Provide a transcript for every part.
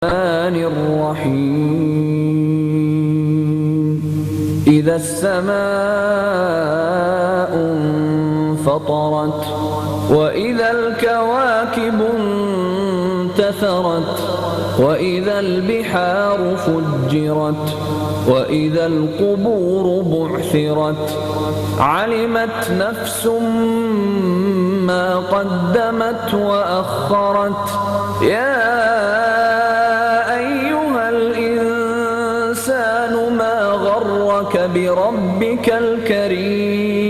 الرحمن الرحيم إذا السماء انفطرت وإذا الكواكب انتثرت وإذا البحار فجرت وإذا القبور بعثرت علمت نفس ما قدمت وأخرت يا أيها الإنسان ما غرك بربك الكريم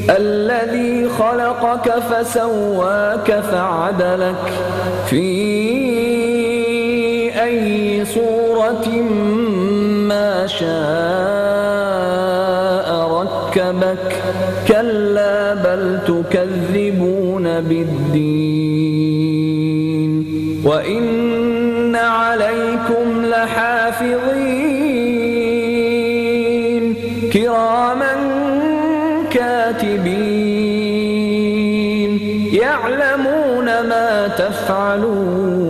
الذي خلقك فسواك فعدلك في أي صورة ما شاء ركبك كلا بل تكذبون بالدين وإن عليكم لحافظين كراما كاتبين يعلمون ما تفعلون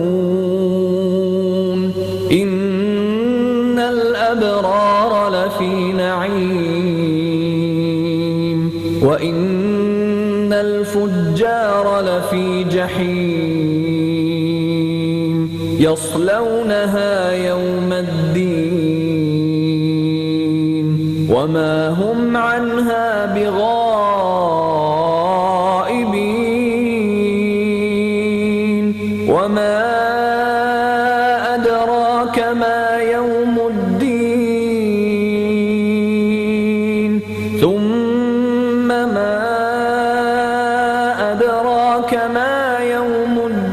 إن الأبرار لفي نعيم وإن الفجار لفي جحيم يصلونها يوم الدين وما هم عنها بغائبين وما أدراك ما يوم الدين ثم ما أدراك ما يوم الدين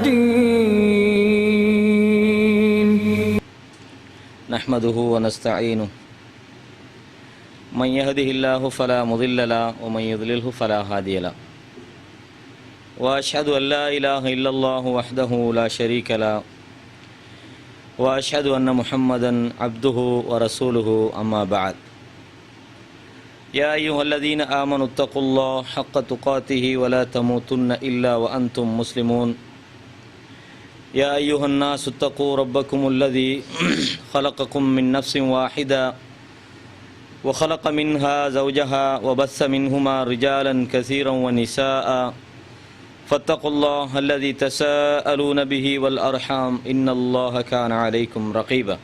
نحمده ونستعينه من يهده الله فلا مضل له ومن يضلله فلا هادي له وأشهد أن لا إله إلا الله وحده لا شريك له وأشهد أن محمدا عبده ورسوله أما بعد يا أيها الذين آمنوا اتقوا الله حق تقاته ولا تموتن إلا وأنتم مسلمون يا أيها الناس اتقوا ربكم الذي خلقكم من نفس واحدة وخلق منها زوجها وبث منهما رجالا كثيرا ونساء فاتقوا الله الذي تساءلون به والأرحام إن الله كان عليكم رقيبا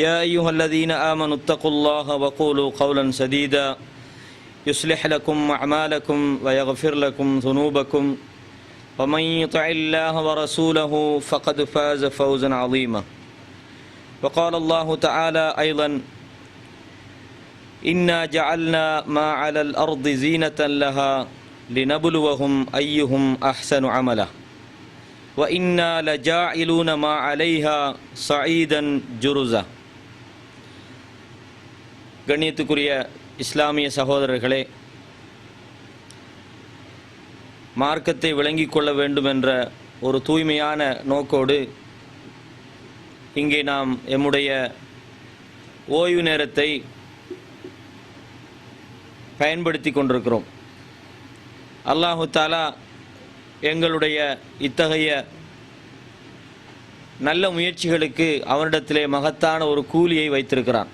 يا أيها الذين آمنوا اتقوا الله وقولوا قولا سديدا يصلح لكم أعمالكم ويغفر لكم ذنوبكم ومن يطع الله ورسوله فقد فاز فوزا عظيما وقال الله تعالى أيضا إنا جعلنا ما على الأرض زينة لها لنبلوهم أيهم أحسن عملا وإنا لجاعلون ما عليها صعيدا جرزا கண்ணியத்துக்குரிய இஸ்லாமிய சகோதரர்களே, மார்க்கத்தை விளங்கிக் கொள்ள வேண்டும் என்ற ஒரு தூய்மையான நோக்கோடு இங்கே நாம் எம்முடைய ஓய்வு நேரத்தை பயன்படுத்தி கொண்டிருக்கிறோம். அல்லாஹு தாலா எங்களுடைய இத்தகைய நல்ல முயற்சிகளுக்கு அவனிடத்திலே மகத்தான ஒரு கூலியை வைத்திருக்கிறான்.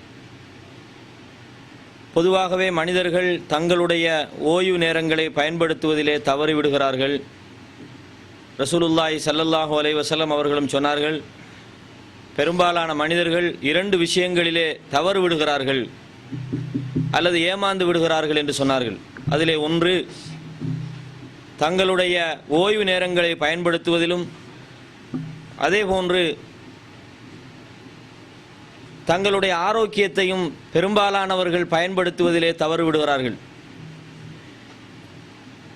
பொதுவாகவே மனிதர்கள் தங்களுடைய ஓய்வு நேரங்களை பயன்படுத்துவதிலே தவறிவிடுகிறார்கள். ரசூலுல்லாஹி ஸல்லல்லாஹு அலைஹி வஸல்லம் அவர்களும் சொன்னார்கள், பெரும்பாலான மனிதர்கள் இரண்டு விஷயங்களிலே தவறு விடுகிறார்கள் அல்லது ஏமாந்து விடுகிறார்கள் என்று சொன்னார்கள். அதிலே ஒன்று தங்களுடைய ஓய்வு நேரங்களை பயன்படுத்துவதிலும் அதேபோன்று தங்களுடைய ஆரோக்கியத்தையும் பெரும்பாலானவர்கள் பயன்படுத்துவதிலே தவறு விடுகிறார்கள்.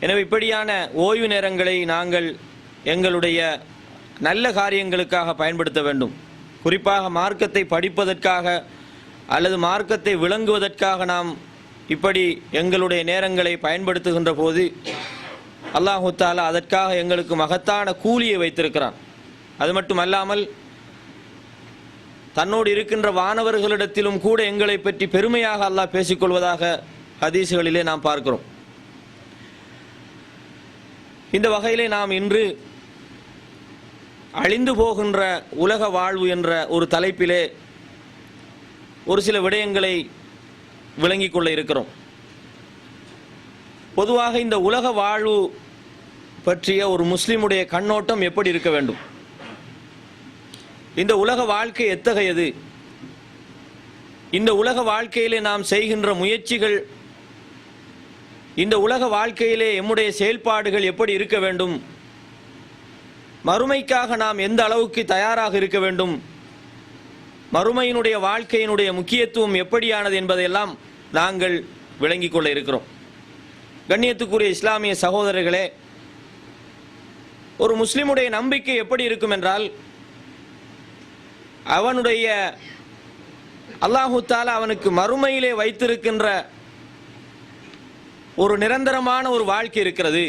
எனவே இப்படியான ஓய்வு நேரங்களை நாங்கள் எங்களுடைய நல்ல காரியங்களுக்காக பயன்படுத்த வேண்டும். குறிப்பாக மார்க்கத்தை படிப்பதற்காக அல்லது மார்க்கத்தை விளங்குவதற்காக நாம் இப்படி எங்களுடைய நேரங்களை பயன்படுத்துகின்ற போது அல்லாஹு தஆலா அதற்காக எங்களுக்கு மகத்தான கூலியை வைத்திருக்கிறான். அது மட்டுமல்லாமல் தன்னோடு இருக்கின்ற வானவர்களிடத்திலும் கூட எங்களை பற்றி பெருமையாக அல்லாஹ் பேசிக்கொள்வதாக ஹதீஸ்களிலே நாம் பார்க்கிறோம். இந்த வகையிலே நாம் இன்று அழிந்து போகின்ற உலக வாழ்வு என்ற ஒரு தலைப்பிலே ஒரு சில விடயங்களை விளங்கிக் கொள்ள இருக்கிறோம். பொதுவாக இந்த உலக வாழ்வு பற்றிய ஒரு முஸ்லிமுடைய கண்ணோட்டம் எப்படி இருக்க வேண்டும்? இந்த உலக வாழ்க்கை எத்தகையது? இந்த உலக வாழ்க்கையிலே நாம் செய்கின்ற முயற்சிகள், இந்த உலக வாழ்க்கையிலே எம்முடைய செயல்பாடுகள் எப்படி இருக்க வேண்டும்? மறுமைக்காக நாம் எந்த அளவுக்கு தயாராக இருக்க வேண்டும்? மறுமையினுடைய வாழ்க்கையினுடைய முக்கியத்துவம் எப்படியானது என்பதையெல்லாம் நாங்கள் விளங்கிக் கொள்ள இருக்கிறோம். கண்ணியத்துக்குரிய இஸ்லாமிய சகோதரர்களே, ஒரு முஸ்லிமுடைய நம்பிக்கை எப்படி இருக்கும் என்றால், அவனுடைய அல்லாஹு தஆலா அவனுக்கு மறுமையிலே வைத்திருக்கின்ற ஒரு நிரந்தரமான ஒரு வாழ்க்கை இருக்கிறது.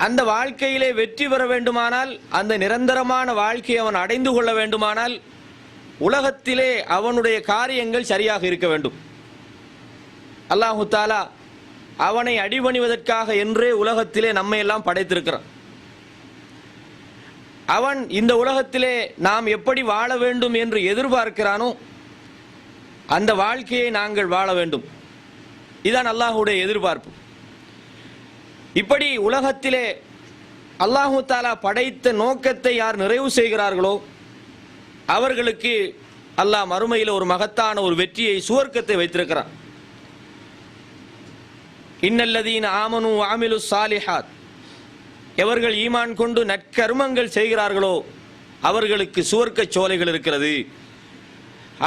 அந்த வாழ்க்கையிலே வெற்றி பெற வேண்டுமானால், அந்த நிரந்தரமான வாழ்க்கையை அவன் அடைந்து கொள்ள வேண்டுமானால், உலகத்திலே அவனுடைய காரியங்கள் சரியாக இருக்க வேண்டும். அல்லாஹு தஆலா அவனை அடிபணிவதற்காக என்றே உலகத்திலே நம்மை எல்லாம் படைத்திருக்கிறான். அவன் இந்த உலகத்திலே நாம் எப்படி வாழ வேண்டும் என்று எதிர்பார்க்கிறானோ அந்த வாழ்க்கையை நாங்கள் வாழ வேண்டும். இதுதான் அல்லாஹ்வுடைய எதிர்பார்ப்பு. இப்படி உலகத்திலே அல்லாஹு தஆலா படைத்த நோக்கத்தை யார் நிறைவு செய்கிறார்களோ அவர்களுக்கு அல்லாஹ் மறுமையில் ஒரு மகத்தான ஒரு வெற்றியை, சுவர்க்கத்தை வைத்திருக்கிறான். இன்னல்லதீன ஆமனு வஅமிலு ஸாலிஹாத், எவர்கள் ஈமான் கொண்டு நற்கர்மங்கள் செய்கிறார்களோ அவர்களுக்கு சுவர்க்க சோலைகள் இருக்கிறது,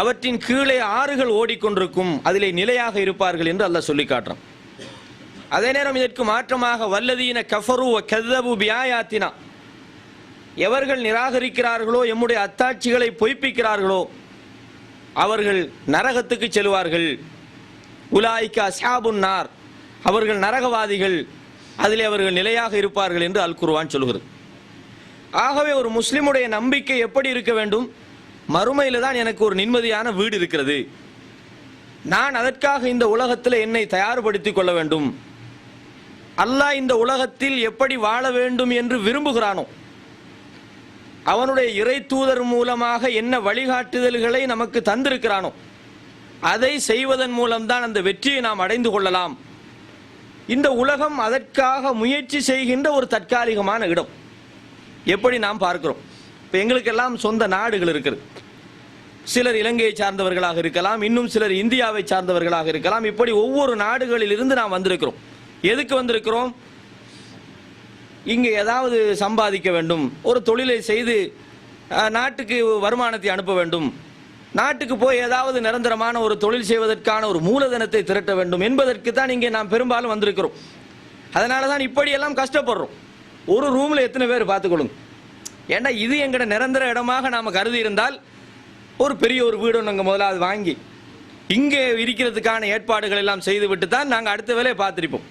அவற்றின் கீழே ஆறுகள் ஓடிக்கொண்டிருக்கும், அதிலே நிலையாக இருப்பார்கள் என்று அல்லாஹ் சொல்லி காட்டுறான். அதே நேரம் இதற்கு மாற்றமாக வல்லதீன கஃபரு வ கذبு பிஆயாத்தினா, எவர்கள் நிராகரிக்கிறார்களோ, எம்முடைய அத்தாட்சிகளை பொய்ப்பிக்கிறார்களோ அவர்கள் நரகத்துக்கு செல்வார்கள். உலாயிக அஸ்ஹாபுன் நார், அவர்கள் நரகவாதிகள், அதிலே அவர்கள் நிலையாக இருப்பார்கள் என்று அல் குர்ஆன் சொல்கிறது. ஆகவே ஒரு முஸ்லிமுடைய நம்பிக்கை எப்படி இருக்க வேண்டும்? மறுமையில் தான் எனக்கு ஒரு நிம்மதியான வீடு இருக்கிறது, நான் அதற்காக இந்த உலகத்தில் என்னை தயார்படுத்திக் கொள்ள வேண்டும். அல்லாஹ் இந்த உலகத்தில் எப்படி வாழ வேண்டும் என்று விரும்புகிறானோ, அவனுடைய இறை தூதர் மூலமாக என்ன வழிகாட்டுதல்களை நமக்கு தந்திருக்கிறானோ அதை செய்வதன் மூலம்தான் அந்த வெற்றியை நாம் அடைந்து கொள்ளலாம். இந்த உலகம் அதற்காக முயற்சி செய்கின்ற ஒரு தற்காலிகமான இடம். எப்படி நாம் பார்க்கிறோம், இப்போ எங்களுக்கெல்லாம் சொந்த நாடுகள் இருக்குது. சிலர் இலங்கையை சார்ந்தவர்களாக இருக்கலாம், இன்னும் சிலர் இந்தியாவை சார்ந்தவர்களாக இருக்கலாம். இப்படி ஒவ்வொரு நாடுகளில் இருந்து நாம் வந்திருக்கிறோம். எதுக்கு வந்திருக்கிறோம்? இங்கே ஏதாவது சம்பாதிக்க வேண்டும், ஒரு தொழிலை செய்து நாட்டுக்கு வருமானத்தை அனுப்ப வேண்டும், நாட்டுக்கு போய் ஏதாவது நிரந்தரமான ஒரு தொழில் செய்வதற்கான ஒரு மூலதனத்தை திரட்ட வேண்டும் என்பதற்கு தான் இங்கே நாம் பெரும்பாலும் வந்திருக்கிறோம். அதனால தான் இப்படியெல்லாம் கஷ்டப்படுறோம். ஒரு ரூமில் எத்தனை பேர் பார்த்துக்கொள்ளுங்க. ஏன்னா இது எங்கட நிரந்தர இடமாக நாம் கருதி இருந்தால் ஒரு பெரிய ஒரு வீடு நாங்கள் முதலாவது வாங்கி இங்கே இருக்கிறதுக்கான ஏற்பாடுகள் எல்லாம் செய்துவிட்டு தான் நாங்கள் அடுத்த வேலையை பார்த்துருப்போம்.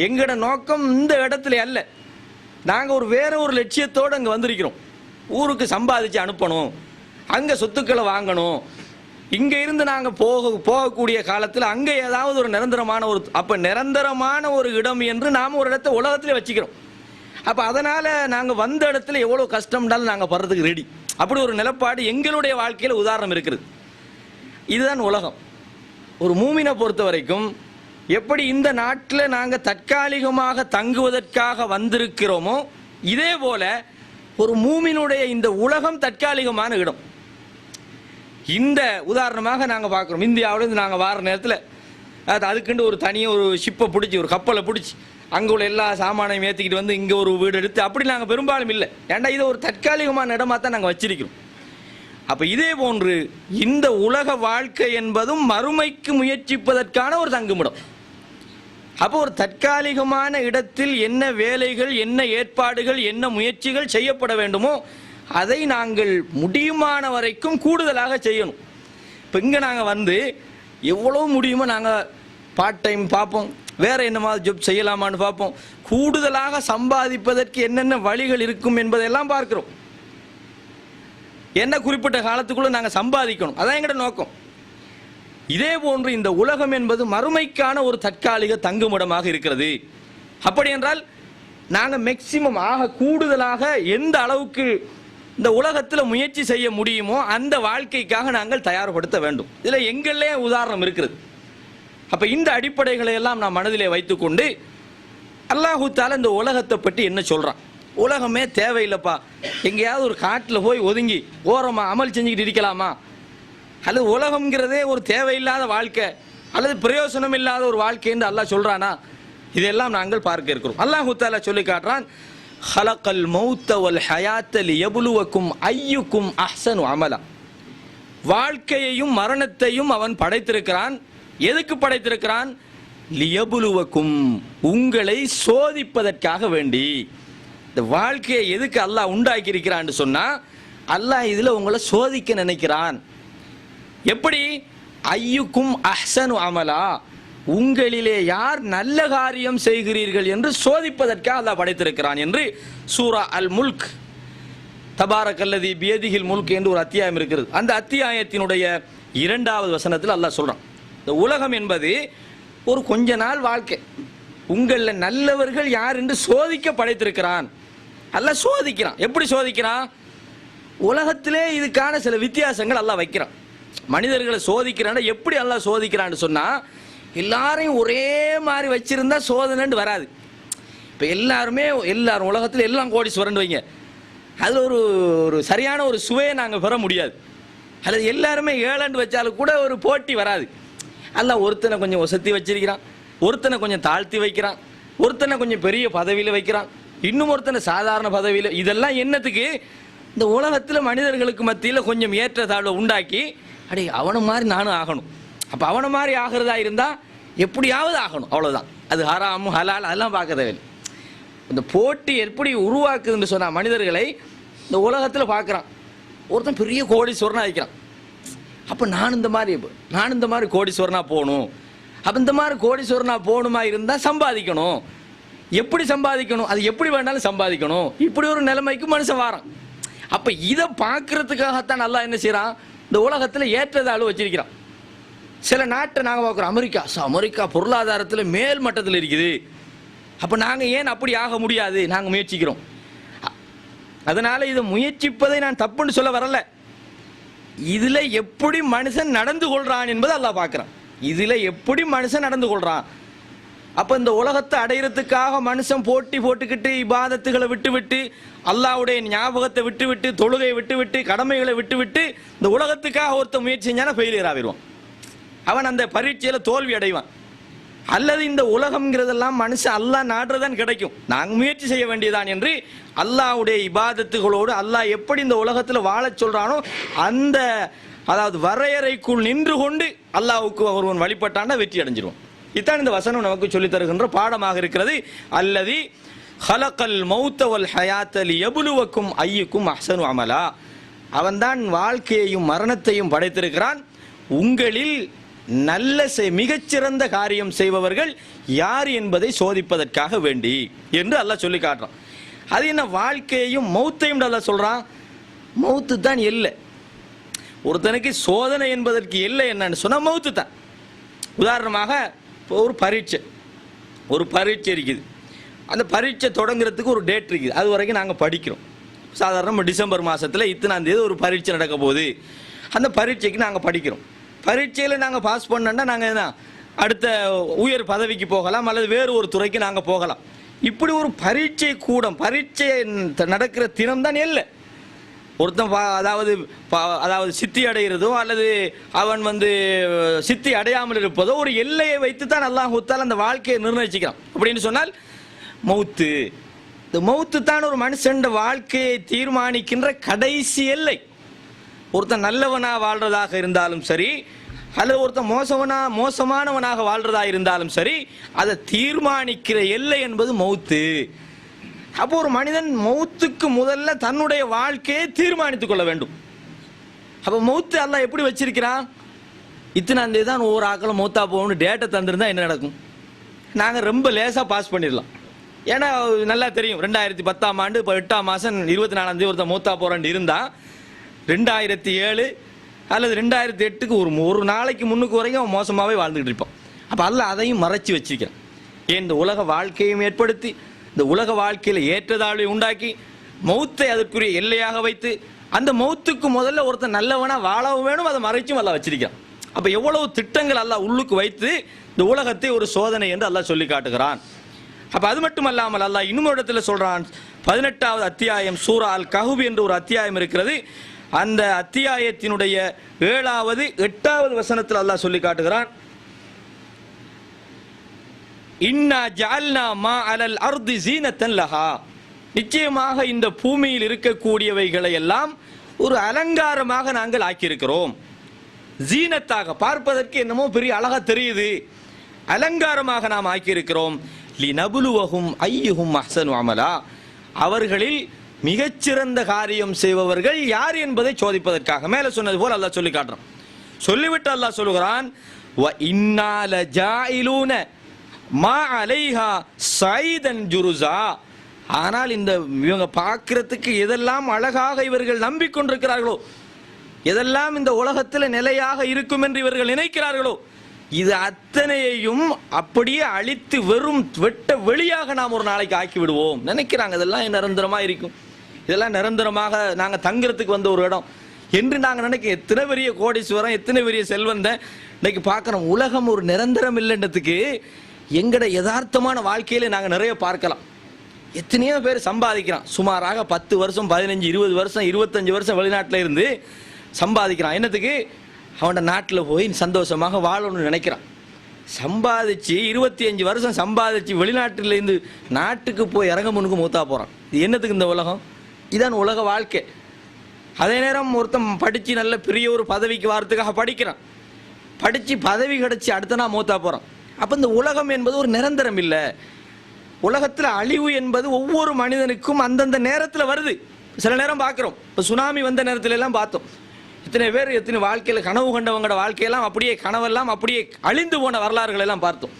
எங்கட நோக்கம் இந்த இடத்துல அல்ல. நாங்கள் ஒரு வேற ஒரு லட்சியத்தோடு அங்கே வந்திருக்கிறோம். ஊருக்கு சம்பாதிச்சு அனுப்பணும், அங்கே சொத்துக்களை வாங்கணும். இங்கே இருந்து நாங்கள் போகக்கூடிய காலத்தில் அங்கே ஏதாவது ஒரு நிரந்தரமான ஒரு, அப்போ நிரந்தரமான ஒரு இடம் என்று நாம் ஒரு இடத்த உலகத்திலே வச்சுக்கிறோம். அப்போ அதனால் நாங்கள் வந்த இடத்துல எவ்வளோ கஷ்டம்னாலும் நாங்கள் படுறதுக்கு ரெடி. அப்படி ஒரு நிலப்பாடு எங்களுடைய வாழ்க்கையில் உதாரணம் இருக்கிறது. இதுதான் உலகம். ஒரு மூமினை பொறுத்த வரைக்கும் எப்படி இந்த நாட்டில் நாங்கள் தற்காலிகமாக தங்குவதற்காக வந்திருக்கிறோமோ இதே போல ஒரு மூமினுடைய இந்த உலகம் தற்காலிகமான இடம். இந்த உதாரணமாக நாங்கள் பார்க்குறோம். இந்தியாவிலேருந்து நாங்கள் வார நேரத்தில் அதுக்குண்டு ஒரு தனியாக ஒரு ஷிப்பை பிடிச்சி, ஒரு கப்பலை பிடிச்சி அங்கே உள்ள எல்லா சாமானையும் ஏற்றிக்கிட்டு வந்து இங்கே ஒரு வீடு எடுத்து அப்படி நாங்கள் பெரும்பாலும் இல்லை. ஏன்டா இது ஒரு தற்காலிகமான இடமாக தான் நாங்கள் வச்சிருக்கிறோம். அப்போ இதே போன்று இந்த உலக வாழ்க்கை என்பதும் மறுமைக்கு முயற்சிப்பதற்கான ஒரு தங்குமிடம். அப்போ ஒரு தற்காலிகமான இடத்தில் என்ன வேலைகள், என்ன ஏற்பாடுகள், என்ன முயற்சிகள் செய்யப்பட வேண்டுமோ அதை நாங்கள் முடியுமான வரைக்கும் கூடுதலாக செய்யணும். இப்போ இங்கே நாங்கள் வந்து எவ்வளோ முடியுமோ நாங்கள் பார்ட் டைம் பார்ப்போம், வேறு என்னமாவது ஜாப் செய்யலாமான்னு பார்ப்போம். கூடுதலாக சம்பாதிப்பதற்கு என்னென்ன வழிகள் இருக்கும் என்பதெல்லாம் பார்க்கிறோம். என்ன குறிப்பிட்ட காலத்துக்குள்ளே நாங்கள் சம்பாதிக்கணும், அதான் எங்களோட நோக்கம். இதே போன்று இந்த உலகம் என்பது மறுமைக்கான ஒரு தற்காலிக தங்குமிடமாக இருக்கிறது. அப்படி என்றால் நாங்கள் மேக்சிமம் ஆக கூடுதலாக எந்த அளவுக்கு இந்த உலகத்தில் முயற்சி செய்ய முடியுமோ அந்த வாழ்க்கைக்காக நாங்கள் தயார்படுத்த வேண்டும். இதில் எங்களே உதாரணம் இருக்கிறது. அப்போ இந்த அடிப்படைகளை எல்லாம் நாம் மனதிலே வைத்துக்கொண்டு அல்லாஹு தஆலா இந்த உலகத்தை பற்றி என்ன சொல்கிறான்? உலகமே தேவையில்லைப்பா, எங்கேயாவது ஒரு காட்டில் போய் ஒதுங்கி ஓரமாக அமல் செஞ்சுக்கிட்டு இருக்கலாமா, அல்லது உலகம்ங்கிறதே ஒரு தேவையில்லாத வாழ்க்கை அல்லது பிரயோசனம் இல்லாத ஒரு வாழ்க்கை என்று அல்லாஹ் சொல்கிறானா? இதெல்லாம் நாங்கள் பார்க்க இருக்கிறோம். அல்லாஹு தஆலா சொல்லி காட்டுறான், ஹலக்கல் மௌத்த வல் ஹயாத்த லியபுலுவக்கும் ஐயுக்கும் அஹ்சனு அமலா. வாழ்க்கையையும் மரணத்தையும் அவன் படைத்திருக்கிறான். எதுக்கு படைத்திருக்கிறான்? லியபுலுவக்கும், உங்களை சோதிப்பதற்காக வேண்டி. இந்த வாழ்க்கையை எதுக்கு அல்லாஹ் உண்டாக்கி இருக்கிறான்னு சொன்னா, அல்லாஹ் இதில் உங்களை சோதிக்க நினைக்கிறான். எப்படி? ஐயுக்கும் அஹ்சனு அமலா, உங்களிலே யார் நல்ல காரியம் செய்கிறீர்கள் என்று சோதிப்பதற்காக அல்லாஹ் படைத்திருக்கிறான் என்று சூரா அல் முல்க் தபாரக்கல்லதி பியதிஹில் முல்க் என்று ஒரு அத்தியாயம் இருக்கிறது. அந்த அத்தியாயத்தினுடைய 2வது வசனத்தில் அல்லாஹ் சொல்றான், இந்த உலகம் என்பது ஒரு கொஞ்ச நாள் வாழ்க்கை, உங்களில் நல்லவர்கள் யார் என்று சோதிக்க படைத்திருக்கிறான். அல்லாஹ் சோதிக்கிறான். எப்படி சோதிக்கிறான்? உலகத்திலே இதுக்கான சில வித்தியாசங்கள் அல்லாஹ் வைக்கிறான். மனிதர்களை சோதிக்கிறான். எப்படி அல்லாஹ் சோதிக்கிறான்னு சொன்னா, எல்லாரையும் ஒரே மாதிரி வச்சிருந்தா சோதனைன்னு வராது. இப்போ எல்லாரும் உலகத்தில் எல்லாம் கோடீஸ்வரன் வைங்க, அதில் ஒரு சரியான ஒரு சுவையை நாங்கள் பெற முடியாது. அல்லது எல்லாருமே ஏழண்டு வச்சாலும் கூட ஒரு போட்டி வராது. அல்லாஹ் ஒருத்தனை கொஞ்சம் வசதி வச்சிருக்கிறான், ஒருத்தனை கொஞ்சம் தாழ்த்தி வைக்கிறான், ஒருத்தனை கொஞ்சம் பெரிய பதவியில் வைக்கிறான், இன்னும் ஒருத்தனை சாதாரண பதவியில். இதெல்லாம் என்னத்துக்கு? இந்த உலகத்தில் மனிதர்களுக்கு மத்தியில் கொஞ்சம் ஏற்றத்தாழ்வை உண்டாக்கி, அடே அவனை மாதிரி நானும் ஆகணும், அப்போ அவனை மாதிரி ஆகிறதா இருந்தால் எப்படியாவது ஆகணும், அவ்வளோதான். அது ஹராம் ஹலால் அதெல்லாம் பார்க்க தேவையில்லை. இந்த போட்டி எப்படி உருவாக்குதுன்னு சொன்னால், மனிதர்களை இந்த உலகத்தில் பார்க்குறான். ஒருத்தன் பெரிய கோடீஸ்வரனாக வைக்கிறான், அப்போ நான் இந்த மாதிரி கோடீஸ்வரனாக போகணும். அப்போ இந்த மாதிரி கோடீஸ்வரனாக போகணுமா இருந்தால் சம்பாதிக்கணும். எப்படி சம்பாதிக்கணும்? அது எப்படி வேணாலும் சம்பாதிக்கணும். இப்படி ஒரு நிலைமைக்கு மனுஷன் வாரான். அப்போ இதை பார்க்கறதுக்காகத்தான் நல்லா என்ன செய்கிறான், இந்த உலகத்தில் ஏற்றதாழ்வு வச்சிருக்கிறான். சில நாட்டை நாங்கள் பார்க்குறோம், அமெரிக்கா பொருளாதாரத்தில் மேல் மட்டத்தில் இருக்குது. அப்போ நாங்கள் ஏன் அப்படி ஆக முடியாது? நாங்கள் முயற்சிக்கிறோம். அதனால் இதை முயற்சிப்பதை நான் தப்புன்னு சொல்ல வரல. இதில் எப்படி மனுஷன் நடந்து கொள்றான் என்பதை அல்லாஹ் பார்க்குறான். இதில் எப்படி மனுஷன் நடந்து கொள்றான். அப்போ இந்த உலகத்தை அடையிறதுக்காக மனுஷன் போட்டி போட்டுக்கிட்டு இபாதத்துகளை விட்டுவிட்டு, அல்லாஹ்வுடைய ஞாபகத்தை விட்டுவிட்டு, தொழுகையை விட்டுவிட்டு, கடமைகளை விட்டுவிட்டு இந்த உலகத்துக்காக ஒருத்த முயற்சி செஞ்சானா ஃபெயிலியர் ஆகிடுவான். அவன் அந்த பரீட்சையில் தோல்வி அடைவான். அல்லது இந்த உலகம்ங்கிறதெல்லாம் மனுஷன் அல்லாஹ் நாடுறதான் கிடைக்கும், நாங்கள் முயற்சி செய்ய வேண்டியதான் என்று அல்லாஹ்வுடைய இபாதத்துகளோடு அல்லாஹ் எப்படி இந்த உலகத்தில் வாழச் சொல்கிறானோ அந்த அதாவது வரையறைக்குள் நின்று கொண்டு அல்லாஹ்வுக்கு ஒருவன் வழிபட்டான்னா வெற்றி அடைஞ்சிருவான். இதுதான் இந்த வசனம் நமக்கு சொல்லித் தருகின்ற பாடமாக இருக்கிறது. அல்லதி ஹலக்கல் மௌத்த வல் ஹயாத்த லியபுலுவக்கும் ஐயுக்கும் அஹ்சனு அமலா. அவன்தான் வாழ்க்கையையும் மரணத்தையும் படைத்திருக்கிறான். உங்களில் நல்ல மிகச்சிறந்த காரியம் செய்பவர்கள் யார் என்பதை சோதிப்பதற்காக வேண்டி என்று அல்லாஹ் சொல்லி காட்டுறான். அது என்ன? வாழ்க்கையையும் மௌத்தையும் அல்லாஹ் சொல்றான். மௌத்து தான் இல்லை. ஒருத்தனுக்கு சோதனை என்பதற்கு இல்லை என்னன்னு சொன்னா மௌத்து தான். உதாரணமாக ஒரு பரீட்சை இருக்குது. அந்த பரீட்சை தொடங்குறதுக்கு ஒரு டேட் இருக்குது. அது வரைக்கும் நாங்கள் படிக்கிறோம். சாதாரண டிசம்பர் மாதத்தில் இத்தனாம் தேதி ஒரு பரீட்சை நடக்க போகுது. அந்த பரீட்சைக்கு நாங்கள் படிக்கிறோம். பரீட்சையில் நாங்கள் பாஸ் பண்ணோன்னா நாங்கள் என்ன அடுத்த உயர் பதவிக்கு போகலாம் அல்லது வேறு ஒரு துறைக்கு நாங்கள் போகலாம். இப்படி ஒரு பரீட்சை கூடம், பரீட்சை நடக்கிற தினம்தான் இல்லை. ஒருத்தன் அதாவது சித்தி அடைகிறதோ அல்லது அவன் சித்தி அடையாமல் இருப்பதோ ஒரு எல்லையை வைத்து தான் அல்லாஹ் தஆலா அந்த வாழ்க்கையை நிர்ணயிச்சுக்கிறான். அப்படின்னு சொன்னால் மௌத்து, இந்த மௌத்து தான் ஒரு மனுஷன் வாழ்க்கையை தீர்மானிக்கின்ற கடைசி எல்லை. ஒருத்தன் நல்லவனா வாழ்றதாக இருந்தாலும் சரி அல்லது ஒருத்தன் மோசமானவனாக வாழ்றதா இருந்தாலும் சரி, அதை தீர்மானிக்கிற எல்லை என்பது மௌத்து. அப்போ ஒரு மனிதன் மௌத்துக்கு முதல்ல தன்னுடைய வாழ்க்கையை தீர்மானித்துக் கொள்ள வேண்டும். அப்போ மௌத்து அல்லாஹ் எப்படி வச்சிருக்கிறான்? இத்தனாம் தேதி தான் ஒவ்வொரு ஆக்களும் மௌத்தா போகணும்னு டேட்டை தந்திருந்தா என்ன நடக்கும்? நாங்கள் ரொம்ப லேசாக பாஸ் பண்ணிடலாம். ஏன்னா நல்லா தெரியும், 2010ஆம் ஆண்டு இப்போ 8ஆம் மாதம் 24ஆம் தேதி ஒருத்தன் மௌத்தா போகிறான்னு இருந்தால் 2007 அல்லது 2008க்கு ஒரு நாளைக்கு முன்னுக்கு வரைக்கும் அவன் மோசமாகவே வாழ்ந்துக்கிட்டு இருப்பான். அப்போ அல்லாஹ் அதையும் மறைச்சி வச்சிருக்கிறான். ஏன்? இந்த உலக வாழ்க்கையும் ஏற்படுத்தி இந்த உலக வாழ்க்கையில் ஏற்றதாழ்வை உண்டாக்கி மௌத்தை அதற்குரிய எல்லையாக வைத்து அந்த மௌத்துக்கு முதல்ல ஒருத்தன் நல்லவனா வாழவும் வேணும், அதை மறைச்சும் அல்லாஹ் வச்சிருக்கான். அப்போ எவ்வளவு திட்டங்கள் அல்லாஹ் உள்ளுக்கு வைத்து இந்த உலகத்தை ஒரு சோதனை என்று அல்லாஹ் சொல்லி காட்டுகிறான். அப்போ அது மட்டும் அல்லாமல் அல்லாஹ் இன்னும் இடத்துல சொல்றான், 18வது அத்தியாயம் சூரா அல் கஹ்ஃப் என்ற ஒரு அத்தியாயம் இருக்கிறது. அந்த அத்தியாயத்தினுடைய 7வது 8வது வசனத்தில் அல்லாஹ் சொல்லி காட்டுகிறான், இன்னா ஜஅல்னா மா அலல் அர்தி ஸீனத்தன் லஹா, நிச்சயமாக இந்த பூமியில் இருக்கக்கூடியவைகளை எல்லாம் ஒரு அலங்காரமாக நாங்கள் ஆக்கியிருக்கிறோம். ஜீனத்தாக, பார்ப்பதற்கு என்னமோ பெரிய அழகா தெரியுது, அலங்காரமாக நாம் ஆக்கியிருக்கிறோம். லினபுலுவஹும் ஐயுஹும் அஹ்ஸனு அமலா, அவர்களில் மிகச்சிறந்த காரியம் செய்பவர்கள் யார் என்பதை சோதிப்பதற்காக. மேலே சொன்னது போல் அல்லாஹ் சொல்லி காட்டுறான். சொல்லிவிட்டு அல்லாஹ் சொல்லுகிறான், வ இன்னா லஜாயிலூன மா அலைஹா ஸைதன் ஜுருஸா, ஆனால் இந்த இவங்க பார்க்கிறதுக்கு எதெல்லாம் அழகாக இவர்கள் நம்பிக்கொண்டிருக்கிறார்களோ, எதெல்லாம் இந்த உலகத்தில் நிலையாக இருக்கும் என்று இவர்கள் நினைக்கிறார்களோ, இது அத்தனையையும் அப்படியே அழித்து வெறும் வெட்ட வெளியாக நாம் ஒரு நாளைக்கு ஆக்கி விடுவோம் நினைக்கிறாங்க. இதெல்லாம் நிரந்தரமாக இருக்கும், இதெல்லாம் நிரந்தரமாக நாங்கள் தங்குறதுக்கு வந்த ஒரு இடம் என்று நாங்கள் நினைக்க. எத்தனை பெரிய கோடீஸ்வரம், எத்தனை பெரிய செல்வந்தன் இன்னைக்கு பார்க்குறோம். உலகம் ஒரு நிரந்தரம் இல்லைன்றதுக்கு எங்கட யதார்த்தமான வாழ்க்கையில் நாங்கள் நிறைய பார்க்கலாம். எத்தனையோ பேர் சம்பாதிக்கிறான், சுமாராக 10 வருஷம் 15 20 வருஷம் 25 வருஷம் வெளிநாட்டில் இருந்து சம்பாதிக்கிறான். என்னத்துக்கு? அவனோட நாட்டில் போய் சந்தோஷமாக வாழணும்னு நினைக்கிறான். சம்பாதிச்சு 25 வருஷம் சம்பாதிச்சு வெளிநாட்டிலேருந்து நாட்டுக்கு போய் இறங்க முன்னுக்கு மூத்தா போகிறான். இது என்னத்துக்கு இந்த உலகம்? இதான் உலக வாழ்க்கை. அதே நேரம் ஒருத்தன் படித்து நல்ல பெரிய ஒரு பதவிக்கு வாரத்துக்காக படிக்கிறான், படித்து பதவி கிடச்சி அடுத்த நாள் மூத்தா போகிறான். அப்போ இந்த உலகம் என்பது ஒரு நிரந்தரம் இல்லை. உலகத்தில் அழிவு என்பது ஒவ்வொரு மனிதனுக்கும் அந்தந்த நேரத்தில் வருது. சில நேரம் பார்க்குறோம், இப்போ சுனாமி வந்த நேரத்துல எல்லாம் பார்த்தோம், எத்தனை பேர் எத்தனை வாழ்க்கையில் கனவு கண்டவங்களோட வாழ்க்கையெல்லாம் அப்படியே கனவெல்லாம் அப்படியே அழிந்து போன வரலாறுகள் எல்லாம் பார்த்தோம்.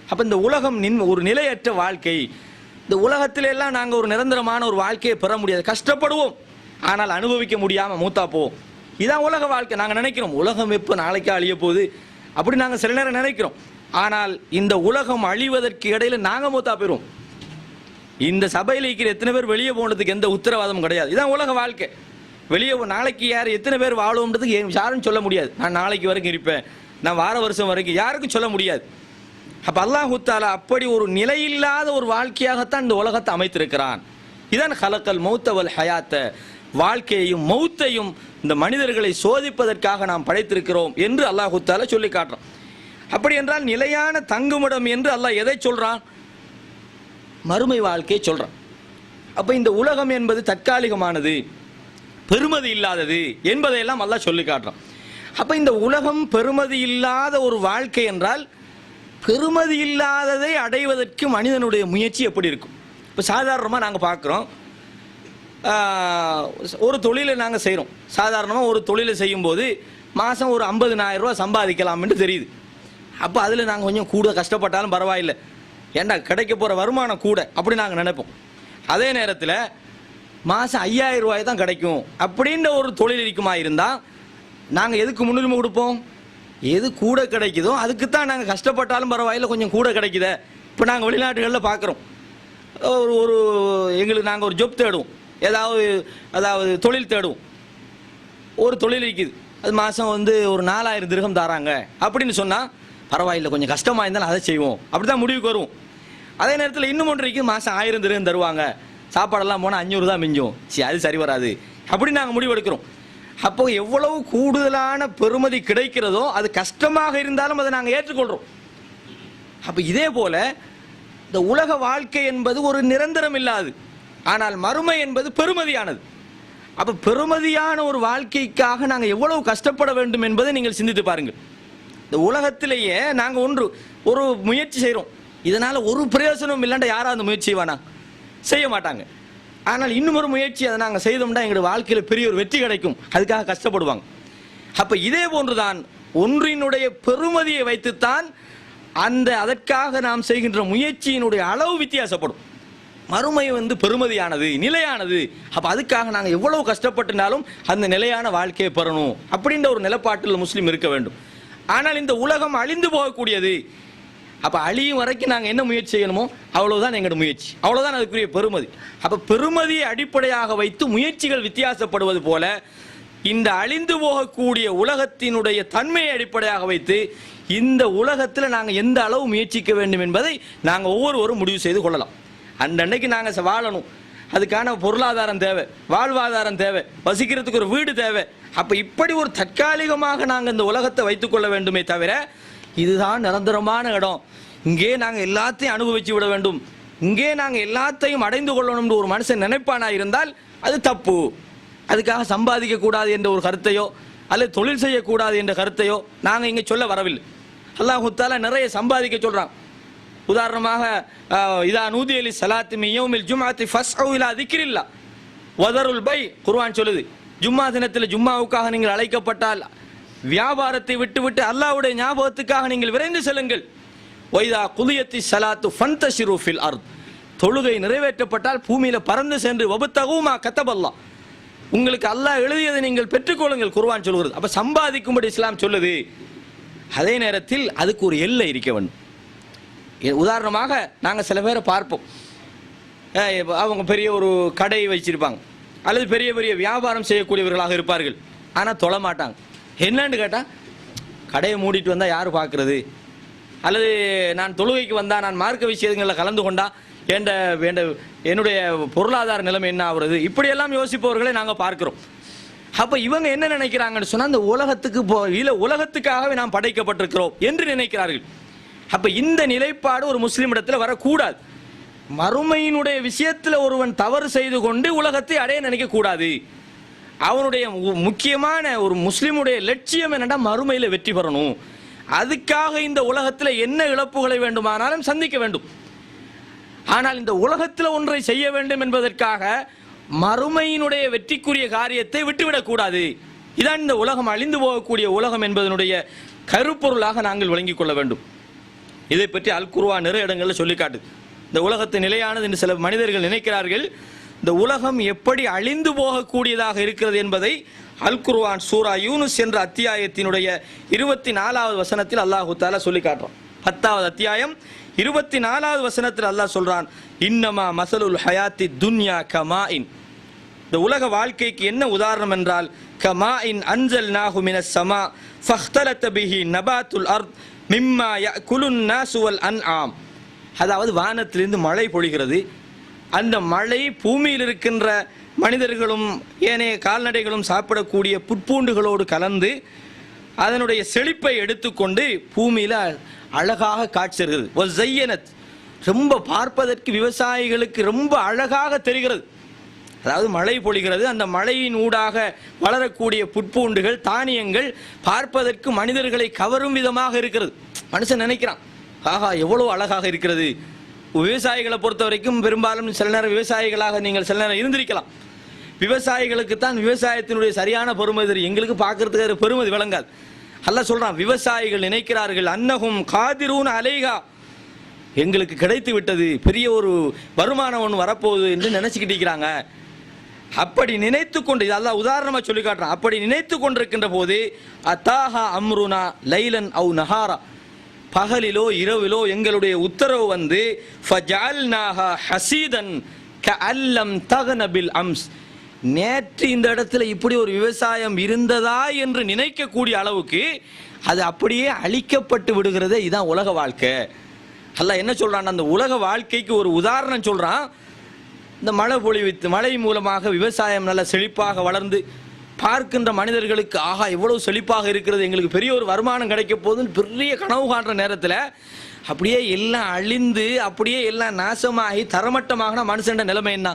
அப்போ இந்த உலகம் ஒரு நிலையற்ற வாழ்க்கை. இந்த உலகத்தில எல்லாம் நாங்கள் ஒரு நிரந்தரமான ஒரு வாழ்க்கையை பெற முடியாது, கஷ்டப்படுவோம், ஆனால் அனுபவிக்க முடியாமல் மூத்தா போவோம். இதான் உலக வாழ்க்கை. நாங்கள் நினைக்கிறோம் உலகம் எப்போ நாளைக்கா அழிய போகுது அப்படி நாங்கள் சில நேரம் நினைக்கிறோம். ஆனால் இந்த உலகம் அழிவதற்கு இடையில நாங்கள் மூத்தா போயிடுவோம். இந்த சபையில் இருக்கிற எத்தனை பேர் வெளியே போனதுக்கு எந்த உத்தரவாதமும் கிடையாது. இதான் உலக வாழ்க்கை. வெளியே நாளைக்கு யார் எத்தனை பேர் வாழும்ன்றதுக்கு யாரும் சொல்ல முடியாது. நான் நாளைக்கு வரைக்கும் இருப்பேன், நான் வார வருஷம் வரைக்கும், யாருக்கும் சொல்ல முடியாது. அப்போ அல்லாஹு தஆலா அப்படி ஒரு நிலையில்லாத ஒரு வாழ்க்கையாகத்தான் இந்த உலகத்தை அமைத்திருக்கிறான். இதான் ஹலக்கல் மௌத்த வல் ஹயாத்த, வாழ்க்கையையும் மௌத்தையும் இந்த மனிதர்களை சோதிப்பதற்காக நாம் படைத்திருக்கிறோம் என்று அல்லாஹு தஆலா சொல்லி காட்டுறான். அப்படி என்றால் நிலையான தங்குமிடம் என்று அல்லாஹ் எதை சொல்றான்? மறுமை வாழ்க்கையை சொல்றான். அப்போ இந்த உலகம் என்பது தற்காலிகமானது, பெருமதி இல்லாதது என்பதையெல்லாம் அல்லாஹ் சொல்லி காட்டுறான். அப்போ இந்த உலகம் பெருமதி இல்லாத ஒரு வாழ்க்கை என்றால் பெருமதி இல்லாததை அடைவதற்கு மனிதனுடைய முயற்சி எப்படி இருக்கும்? இப்போ சாதாரணமாக நாங்கள் பார்க்குறோம், ஒரு தொழிலை நாங்கள் செய்கிறோம். சாதாரணமாக ஒரு தொழிலை செய்யும்போது மாதம் ஒரு 50,000 ரூபா சம்பாதிக்கலாம் என்று தெரியுது. அப்போ அதில் நாங்கள் கொஞ்சம் கூட கஷ்டப்பட்டாலும் பரவாயில்லை, ஏண்டா கிடைக்க போகிற வருமானம் கூட அப்படி நாங்கள் நினைப்போம். அதே நேரத்தில் மாதம் 5,000 ரூபாய் தான் கிடைக்கும் அப்படின்ற ஒரு தொழில் இருக்குமா இருந்தால் நாங்கள் எதுக்கு முன்னுரிமை கொடுப்போம்? எது கூட கிடைக்குதோ அதுக்கு தான் நாங்கள் கஷ்டப்பட்டாலும் பரவாயில்லை, கொஞ்சம் கூட கிடைக்குதே. இப்போ நாங்கள் வெளிநாட்டுகளில் பார்க்குறோம், ஒரு எங்களுக்கு நாங்கள் ஒரு ஜாப் தேடுவோம், அதாவது தொழில் தேடுவோம். ஒரு தொழில் இருக்குது, அது மாதம் ஒரு 4,000 திர்ஹம் தராங்க அப்படின்னு சொன்னால் பரவாயில்லை, கொஞ்சம் கஷ்டமாக இருந்தாலும் அதை செய்வோம், அப்படி தான் முடிவுக்கு வருவோம். அதே நேரத்தில் இன்னும் ஒன்று இருக்குது, மாதம் 1000 திர்ஹம் தருவாங்க, சாப்பாடெல்லாம் போனால் 500 தான் மிஞ்சும், அது சரி வராது அப்படி நாங்கள் முடிவெடுக்கிறோம். அப்போ எவ்வளவு கூடுதலான பெறுமதி கிடைக்கிறதோ அது கஷ்டமாக இருந்தாலும் அதை நாங்கள் ஏற்றுக்கொள்கிறோம். அப்போ இதே போல இந்த உலக வாழ்க்கை என்பது ஒரு நிரந்தரம் இல்லாது, ஆனால் மறுமை என்பது பெறுமதியானது. அப்போ பெறுமதியான ஒரு வாழ்க்கைக்காக நாங்கள் எவ்வளவு கஷ்டப்பட வேண்டும் என்பதை நீங்கள் சிந்தித்து பாருங்கள். இந்த உலகத்திலேயே நாங்கள் ஒரு முயற்சி செய்கிறோம், இதனால் ஒரு பிரயோஜனம் இல்லைண்டா யாராவது அந்த முயற்சி செய்வானா? செய்ய மாட்டாங்க. ஆனால் இன்னும் ஒரு முயற்சி அதை நாங்கள் செய்தோம்னா எங்களுடைய வாழ்க்கையில் பெரிய ஒரு வெற்றி கிடைக்கும், அதுக்காக கஷ்டப்படுவாங்க. அப்போ இதே போன்றுதான் ஒன்றினுடைய பெறுமதியை வைத்துத்தான் அதற்காக நாம் செய்கின்ற முயற்சியினுடைய அளவு வித்தியாசப்படும். மறுமை பெறுமதியானது, நிலையானது. அப்போ அதுக்காக நாங்கள் எவ்வளவு கஷ்டப்பட்டுனாலும் அந்த நிலையான வாழ்க்கையை பெறணும் அப்படின்ற ஒரு நிலைப்பாட்டில் முஸ்லீம் இருக்க வேண்டும். ஆனால் இந்த உலகம் அழிந்து போகக்கூடியது, அப்போ அழியும் வரைக்கும் நாங்கள் என்ன முயற்சி செய்யணுமோ அவ்வளவுதான் எங்களோட முயற்சி, அவ்வளவுதான் அதுக்குரிய பெருமதி. அப்போ பெருமதியை அடிப்படையாக வைத்து முயற்சிகள் வித்தியாசப்படுவது போல இந்த அழிந்து போகக்கூடிய உலகத்தினுடைய தன்மையை அடிப்படையாக வைத்து இந்த உலகத்தில் நாங்கள் எந்த அளவு முயற்சிக்க வேண்டும் என்பதை நாங்கள் ஒவ்வொருவரும் முடிவு செய்து கொள்ளலாம். அன்றைக்கு நாங்கள் வாழணும், அதுக்கான பொருளாதாரம் தேவை, வாழ்வாதாரம் தேவை, வசிக்கிறதுக்கு ஒரு வீடு தேவை. அப்போ இப்படி ஒரு தற்காலிகமாக நாங்கள் இந்த உலகத்தை வைத்துக்கொள்ள வேண்டுமே தவிர இதுதான் நிரந்தரமான இடம், இங்கே நாங்கள் எல்லாத்தையும் அனுபவித்து விட வேண்டும், இங்கே நாங்கள் எல்லாத்தையும் அடைந்து கொள்ளணும்னு ஒரு மனுஷன் நினைப்பானா இருந்தால் அது தப்பு. அதுக்காக சம்பாதிக்க கூடாது என்ற ஒரு கருத்தையோ அல்லது தொழில் செய்யக்கூடாது என்ற கருத்தையோ நாங்கள் இங்கே சொல்ல வரவில்லை. அல்லாஹ் தஆலா நிறைய சம்பாதிக்க சொல்கிறான். உதாரணமாக இதா நூதி அலி ஸலாத்தி மின் யௌமில் ஜும்ஆத்தி ஃபஸ்உ இலா திக்ரில்லா வதருல் பை. குர்ஆன் சொல்லுது, ஜும்மா தினத்தில் ஜும்மாவுக்காக நீங்கள் அழைக்கப்பட்டால் வியாபாரத்தை விட்டுவிட்டு அல்லாஹ்வுடைய ஞாபகத்துக்காக நீங்கள் விரைந்து செல்லுங்கள். வைதா குலியத்தி ஸலாத்து ஃபன்தஷிரு ஃபில் அர்த். தொழுகை நிறைவேற்றப்பட்டால் பூமியில் பறந்து சென்று வபுத்தகுமா கத்தபல்லாஹ், உங்களுக்கு அல்லாஹ் எழுதியதை நீங்கள் பெற்றுக்கொள்ளுங்கள் குர்ஆன் சொல்கிறது. அப்போ சம்பாதிக்கும்படி இஸ்லாம் சொல்லுது. அதே நேரத்தில் அதுக்கு ஒரு எல்லை இருக்க வேண்டும். உதாரணமாக நாங்கள் சில பேரை பார்ப்போம், அவங்க பெரிய ஒரு கடை வச்சிருப்பாங்க அல்லது பெரிய பெரிய வியாபாரம் செய்யக்கூடியவர்களாக இருப்பார்கள், ஆனால் தொழ மாட்டாங்க. என்னன்னு கேட்டால் கடையை மூடிட்டு வந்தால் யார் பார்க்குறது, அல்லது நான் தொழுகைக்கு வந்தால் நான் மார்க்க விஷயங்களில் கலந்து கொண்டா என்னுடைய பொருளாதார நிலைமை என்ன ஆகுறது, இப்படியெல்லாம் யோசிப்பவர்களை நாங்கள் பார்க்கிறோம். அப்போ இவங்க என்ன நினைக்கிறாங்கன்னு சொன்னால் இந்த உலகத்துக்காகவே நாம் படைக்கப்பட்டிருக்கிறோம் என்று நினைக்கிறார்கள். அப்போ இந்த நிலைப்பாடு ஒரு முஸ்லிமிடத்தில் வரக்கூடாது. மறுமையினுடைய விஷயத்தில் ஒருவன் தவறு செய்து கொண்டு உலகத்தை அடைய நினைக்கக்கூடாது. அவனுடைய முக்கியமான ஒரு முஸ்லிமுடைய லட்சியம் என்னன்னா மறுமையில் வெற்றி பெறணும். அதுக்காக இந்த உலகத்தில் என்ன இழப்புகளை வேண்டுமானாலும் சந்திக்க வேண்டும். ஆனால் இந்த உலகத்தில் ஒன்றை செய்ய வேண்டும் என்பதற்காக மறுமையினுடைய வெற்றிக்குரிய காரியத்தை விட்டுவிடக்கூடாது. இதான் இந்த உலகம் அழிந்து போகக்கூடிய உலகம் என்பதனுடைய கருப்பொருளாக நாங்கள் விளங்கிக் கொள்ள வேண்டும். இதை பற்றி அல் குர்ஆன் நிறைய இடங்களில் சொல்லி காட்டுது. இந்த உலகத்தை நிலையானது என்று சில மனிதர்கள் நினைக்கிறார்கள். இந்த உலகம் எப்படி அழிந்து போகக்கூடியதாக இருக்கிறது என்பதை அல் குர்ஆன் சூரா யூனுஸ் என்ற அத்தியாயத்தினுடைய 24வது வசனத்தில் அல்லாஹு தஆலா சொல்லி காட்டுறான். 10வது அத்தியாயம் 24வது வசனத்தில் அல்லாஹ் சொல்றான், இன்னமா மஸலுல் ஹயாத்தி துன்யா கமாஇன். இந்த உலக வாழ்க்கைக்கு என்ன உதாரணம் என்றால் கமாஇன் அன்ஸல்நாஹு மினஸ் ஸமா ஃபஹ்தலத பிஹி நபாத்துல் அர்த் மிம்மா யஅகுலுன் நாஸு வல் அன்ஆம். அதாவது வானத்திலிருந்து மழை பொழிகிறது, அந்த மழை பூமியில் இருக்கின்ற மனிதர்களும் ஏனைய கால்நடைகளும் சாப்பிடக்கூடிய புற்பூண்டுகளோடு கலந்து அதனுடைய செழிப்பை எடுத்துக்கொண்டு பூமியில் அழகாக காட்சிருக்கிறது. ஒரு ஜையனத், ரொம்ப பார்ப்பதற்கு விவசாயிகளுக்கு ரொம்ப அழகாக தெரிகிறது. அதாவது மழை பொழிகிறது, அந்த மழையின் ஊடாக வளரக்கூடிய புற்பூண்டுகள் தானியங்கள் பார்ப்பதற்கு மனிதர்களை கவரும் விதமாக இருக்கிறது. மனுஷன் நினைக்கிறான், ஆஹா எவ்வளோ அழகாக இருக்கிறது. விவசாயிகளை பொறுத்த வரைக்கும் பெரும்பாலும் சில நேரம் விவசாயிகளாக நீங்கள் சில நேரம் இருந்திருக்கலாம். விவசாயிகளுக்கு தான் விவசாயத்தினுடைய சரியான பெருமதி தெரியும், எங்களுக்கு பார்க்கறதுக்கு பெருமதி விளங்காது. அல்லாஹ் சொல்றான், விவசாயிகள் நினைக்கிறார்கள் அன்னஹும் காதிரூன் அலைஹா, எங்களுக்கு கிடைத்து விட்டது, பெரிய ஒரு வருமானம் ஒன்று வரப்போகுது என்று நினைச்சுக்கிட்டு இருக்கிறாங்க. அப்படி நினைத்து கொண்டு அல்லாஹ் உதாரணமாக சொல்லி காட்டுறான். அப்படி நினைத்து கொண்டிருக்கின்ற போது அத்தாஹா அம்ருனா லைலன் அவு நஹாரா, பகலிலோ இரவிலோ எங்களுடைய உத்தரவு வந்து ஃபஜஅல்நாஹா ஹசீதன் கஅல்லம் தக்ன பில் அம்ஸ், நேற்று இந்த இடத்துல இப்படி ஒரு விவசாயம் இருந்ததா என்று நினைக்கக்கூடிய அளவுக்கு அது அப்படியே அழிக்கப்பட்டு விடுகிறதே. இதுதான் உலக வாழ்க்கை. அல்லாஹ் என்ன சொல்றான், அந்த உலக வாழ்க்கைக்கு ஒரு உதாரணம் சொல்றான். இந்த மழை மூலமாக விவசாயம் நல்ல செழிப்பாக வளர்ந்து பார்க்கின்ற மனிதர்களுக்கு ஆகா எவ்வளவு செழிப்பாக இருக்கிறது, எங்களுக்கு பெரிய ஒரு வருமானம் கிடைக்க போகுதுன்னு பெரிய கனவு காண்ற நேரத்தில் அப்படியே எல்லாம் அழிந்து அப்படியே எல்லாம் நாசமாகி தரமட்டமாகின மனுஷன் நிலைமை என்ன,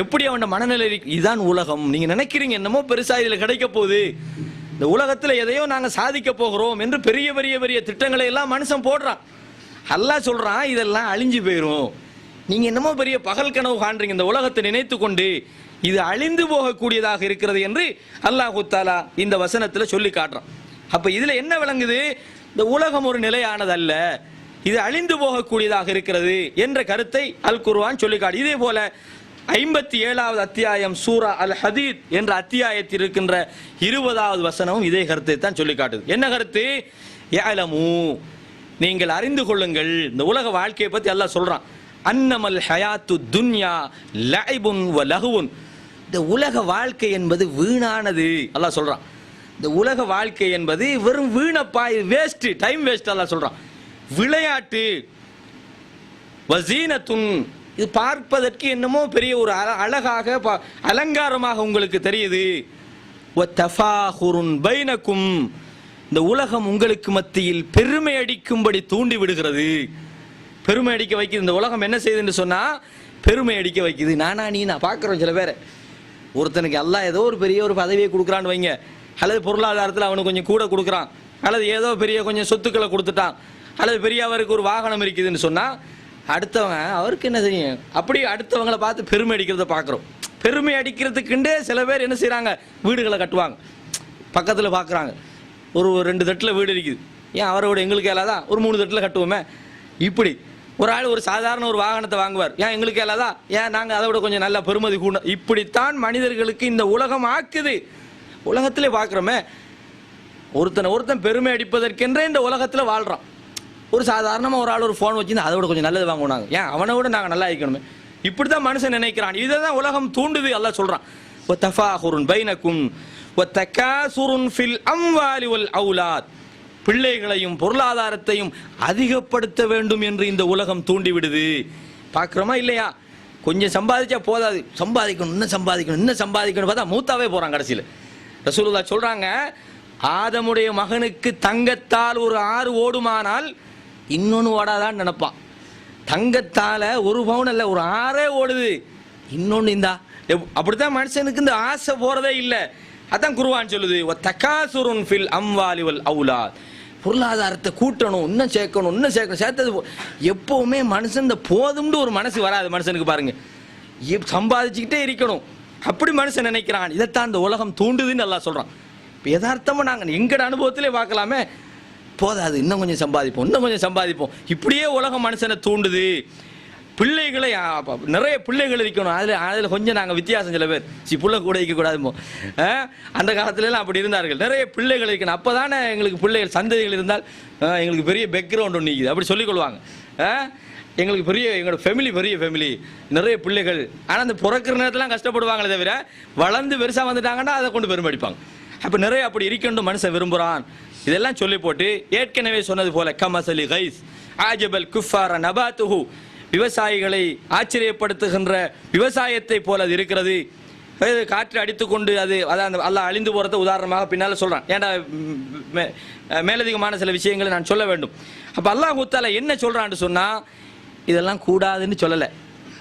எப்படி அவன் மனநிலை? இதுதான் உலகம். நீங்க நினைக்கிறீங்க என்னமோ பெருசா இதில் கிடைக்க போகுது, இந்த உலகத்தில் எதையோ நாங்கள் சாதிக்க போகிறோம் என்று பெரிய பெரிய பெரிய திட்டங்களை எல்லாம் மனுஷன் போடுறான். அல்லாஹ் சொல்றான் இதெல்லாம் அழிஞ்சு போயிடும், நீங்க என்னமோ பெரிய பகல் கனவு காண்றீங்க, இந்த உலகத்தை நினைத்து கொண்டு இது அழிந்து போகக்கூடியதாக இருக்கிறது என்று அல்லாஹு தஆலா இந்த வசனத்தில் சொல்லி காட்டுறான். அப்ப இதுல என்ன விளங்குது, இந்த உலகம் ஒரு நிலையானது அல்ல, இது அழிந்து போகக்கூடியதாக இருக்கிறது என்ற கருத்தை அல் குர்ஆன் சொல்லி காட்டு. இதே போல 57வது அத்தியாயம் சூரா அல் ஹதீத் என்ற அத்தியாயத்தில் இருக்கின்ற 20வது வசனமும் இதே கருத்தை தான் சொல்லி காட்டுது. என்ன கருத்து? யஅலமு, நீங்கள் அறிந்து கொள்ளுங்கள். இந்த உலக வாழ்க்கையை பற்றி அல்லாஹ் சொல்றான். அன்னமல் ஹயாத்து துன்யா லஐபுன் வ லஹுவுன். இந்த உலக வாழ்க்கை என்பது வீணானது அல்லாஹ் சொல்றான். இந்த உலக வாழ்க்கை என்பது வெறும் வீணப்பா, வேஸ்ட், டைம் வேஸ்ட் அல்லாஹ் சொல்றான். விளையாட்டு. வசீனத்துன், இது பார்ப்பதற்கு என்னமோ பெரிய ஒரு அழகாக அலங்காரமாக உங்களுக்கு தெரியுது. வதஃபாஹுருன் பைனக்கும், இந்த உலகம் உங்களுக்கு மத்தியில் பெருமை அடிக்கும்படி தூண்டி விடுகிறது. பெருமை அடிக்க வைக்குது. இந்த உலகம் என்ன செய்யுதுன்னு சொன்னா பெருமை அடிக்க வைக்குது. நானா நீ நான் பார்க்குறோம் சில பேர், ஒருத்தனுக்கு அல்லாஹ் ஏதோ ஒரு பெரிய ஒரு பதவியை கொடுக்குறான்னு வைங்க, அல்லது பொருளாதாரத்தில் அவனுக்கு கொஞ்சம் கூட கொடுக்குறான், அல்லது ஏதோ பெரிய கொஞ்சம் சொத்துக்களை கொடுத்துட்டான், அல்லது பெரிய அவருக்கு ஒரு வாகனம் இருக்குதுன்னு சொன்னால் அடுத்தவங்க அவருக்கு என்ன தெரியும், அப்படி அடுத்தவங்களை பார்த்து பெருமை அடிக்கிறத பார்க்குறோம். பெருமை அடிக்கிறதுக்குண்டே சில பேர் என்ன செய்கிறாங்க, வீடுகளை கட்டுவாங்க. பக்கத்தில் பார்க்குறாங்க, ஒரு 2 தட்டில் வீடு இருக்குது, ஏன் அவரோட எங்களுக்கு ஏலாதா ஒரு 3 தட்டில் கட்டுவோமே. இப்படி ஒரு ஆள் ஒரு சாதாரண ஒரு வாகனத்தை வாங்குவார், ஏன் எங்களுக்கு ஏலாதா, ஏன் நாங்கள் அதை விட கொஞ்சம் நல்ல பெருமதி கூட. இப்படித்தான் மனிதர்களுக்கு இந்த உலகம் ஆக்குது. உலகத்திலே பார்க்குறோமே, ஒருத்தன் பெருமை அடிப்பதற்கென்றே இந்த உலகத்தில் வாழ்கிறான். ஒரு சாதாரணமாக ஒரு ஆள் ஒரு ஃபோன் வச்சுருந்து அதை விட கொஞ்சம் நல்லது வாங்குவாங்க, ஏன் அவனை விட நாங்கள் நல்லா இருக்கணுமே. இப்படி தான் மனுஷன் நினைக்கிறான். இதை தான் உலகம் தூண்டுது அல்லாஹ் சொல்கிறான். வதஃபாஹுருன் பைனக்கும் வதகாசுருன் ஃபில் அம்வாலி வல் அவுலாத், பிள்ளைகளையும் பொருளாதாரத்தையும் அதிகப்படுத்த வேண்டும் என்று இந்த உலகம் தூண்டி விடுது. பார்க்குறோமா இல்லையா? கொஞ்சம் சம்பாதிச்சா போதாது, சம்பாதிக்கணும், இன்னும் சம்பாதிக்கணும் பார்த்தா மூத்தாவே போகிறான். கடைசியில் ரசூலுல்லாஹ் சொல்கிறாங்க, ஆதமுடைய மகனுக்கு தங்கத்தால் ஒரு 6 ஓடுமானால் இன்னொன்று ஓடாதான்னு நினைப்பான். தங்கத்தால் 1 பவுன் அல்ல, ஒரு 6 ஓடுது, இன்னொன்று இந்தா. அப்படித்தான் மனுஷனுக்கு இந்த ஆசை போகிறதே இல்லை. அதான் குர்ஆன் சொல்லுது, தகாசுருன் ஃபில் அம்வாலி வல் அவுலாத், பொருளாதாரத்தை கூட்டணும், இன்னும் சேர்க்கணும், சேர்த்தது எப்போவுமே மனுஷன் இந்த போதும்னு ஒரு மனசு வராது மனுஷனுக்கு. பாருங்க, சம்பாதிச்சுக்கிட்டே இருக்கணும் அப்படி மனுஷன் நினைக்கிறான். இதைத்தான் இந்த உலகம் தூண்டுதுன்னு நல்லா சொல்கிறான். இப்போ யதார்த்தமாக நாங்கள் எங்கட அனுபவத்திலே பார்க்கலாமே, போதாது, இன்னும் கொஞ்சம் சம்பாதிப்போம், இப்படியே உலகம் மனுஷனை தூண்டுது. பிள்ளைகளை நிறைய பிள்ளைகள் இருக்கணும், அதில் கொஞ்சம் நாங்கள் வித்தியாசம். சில பேர் பிள்ளை கூட இருக்கக்கூடாதுமோ, அந்த காலத்துலலாம் அப்படி இருந்தார்கள். நிறைய பிள்ளைகள் இருக்கணும், அப்போ தானே எங்களுக்கு பிள்ளைகள் சந்ததிகள் இருந்தால் எங்களுக்கு பெரிய பேக்ரவுண்ட் ஒன்று இருக்குது அப்படி சொல்லிக்கொள்வாங்க. எங்களுக்கு எங்களோட பெரிய ஃபேமிலி, நிறைய பிள்ளைகள். ஆனால் அந்த பிறக்கிற நேரத்துலாம் கஷ்டப்படுவாங்களே தவிர வளர்ந்து பெருசாக வந்துட்டாங்கன்னா அதை கொண்டு பெருமை அடிப்பாங்க. அப்போ நிறைய அப்படி இருக்கணும் மனுஷன் விரும்புகிறான். இதெல்லாம் சொல்லி போட்டு ஏற்கனவே சொன்னது போல கமசலி கைஸ் ஆஜபல் குஃபார நபாத்துஹு, விவசாயிகளை ஆச்சரியப்படுத்துகின்ற விவசாயத்தை போல அது இருக்கிறது. காற்று அடித்துக்கொண்டு அதான் அல்லாஹ் அழிந்து போகிறத உதாரணமாக பின்னால் சொல்கிறான். ஏன்டா மேலதிகமான சில விஷயங்களை நான் சொல்ல வேண்டும். அப்போ அல்லாஹ் தஆலா என்ன சொல்கிறான்னு சொன்னால், இதெல்லாம் கூடாதுன்னு சொல்லலை,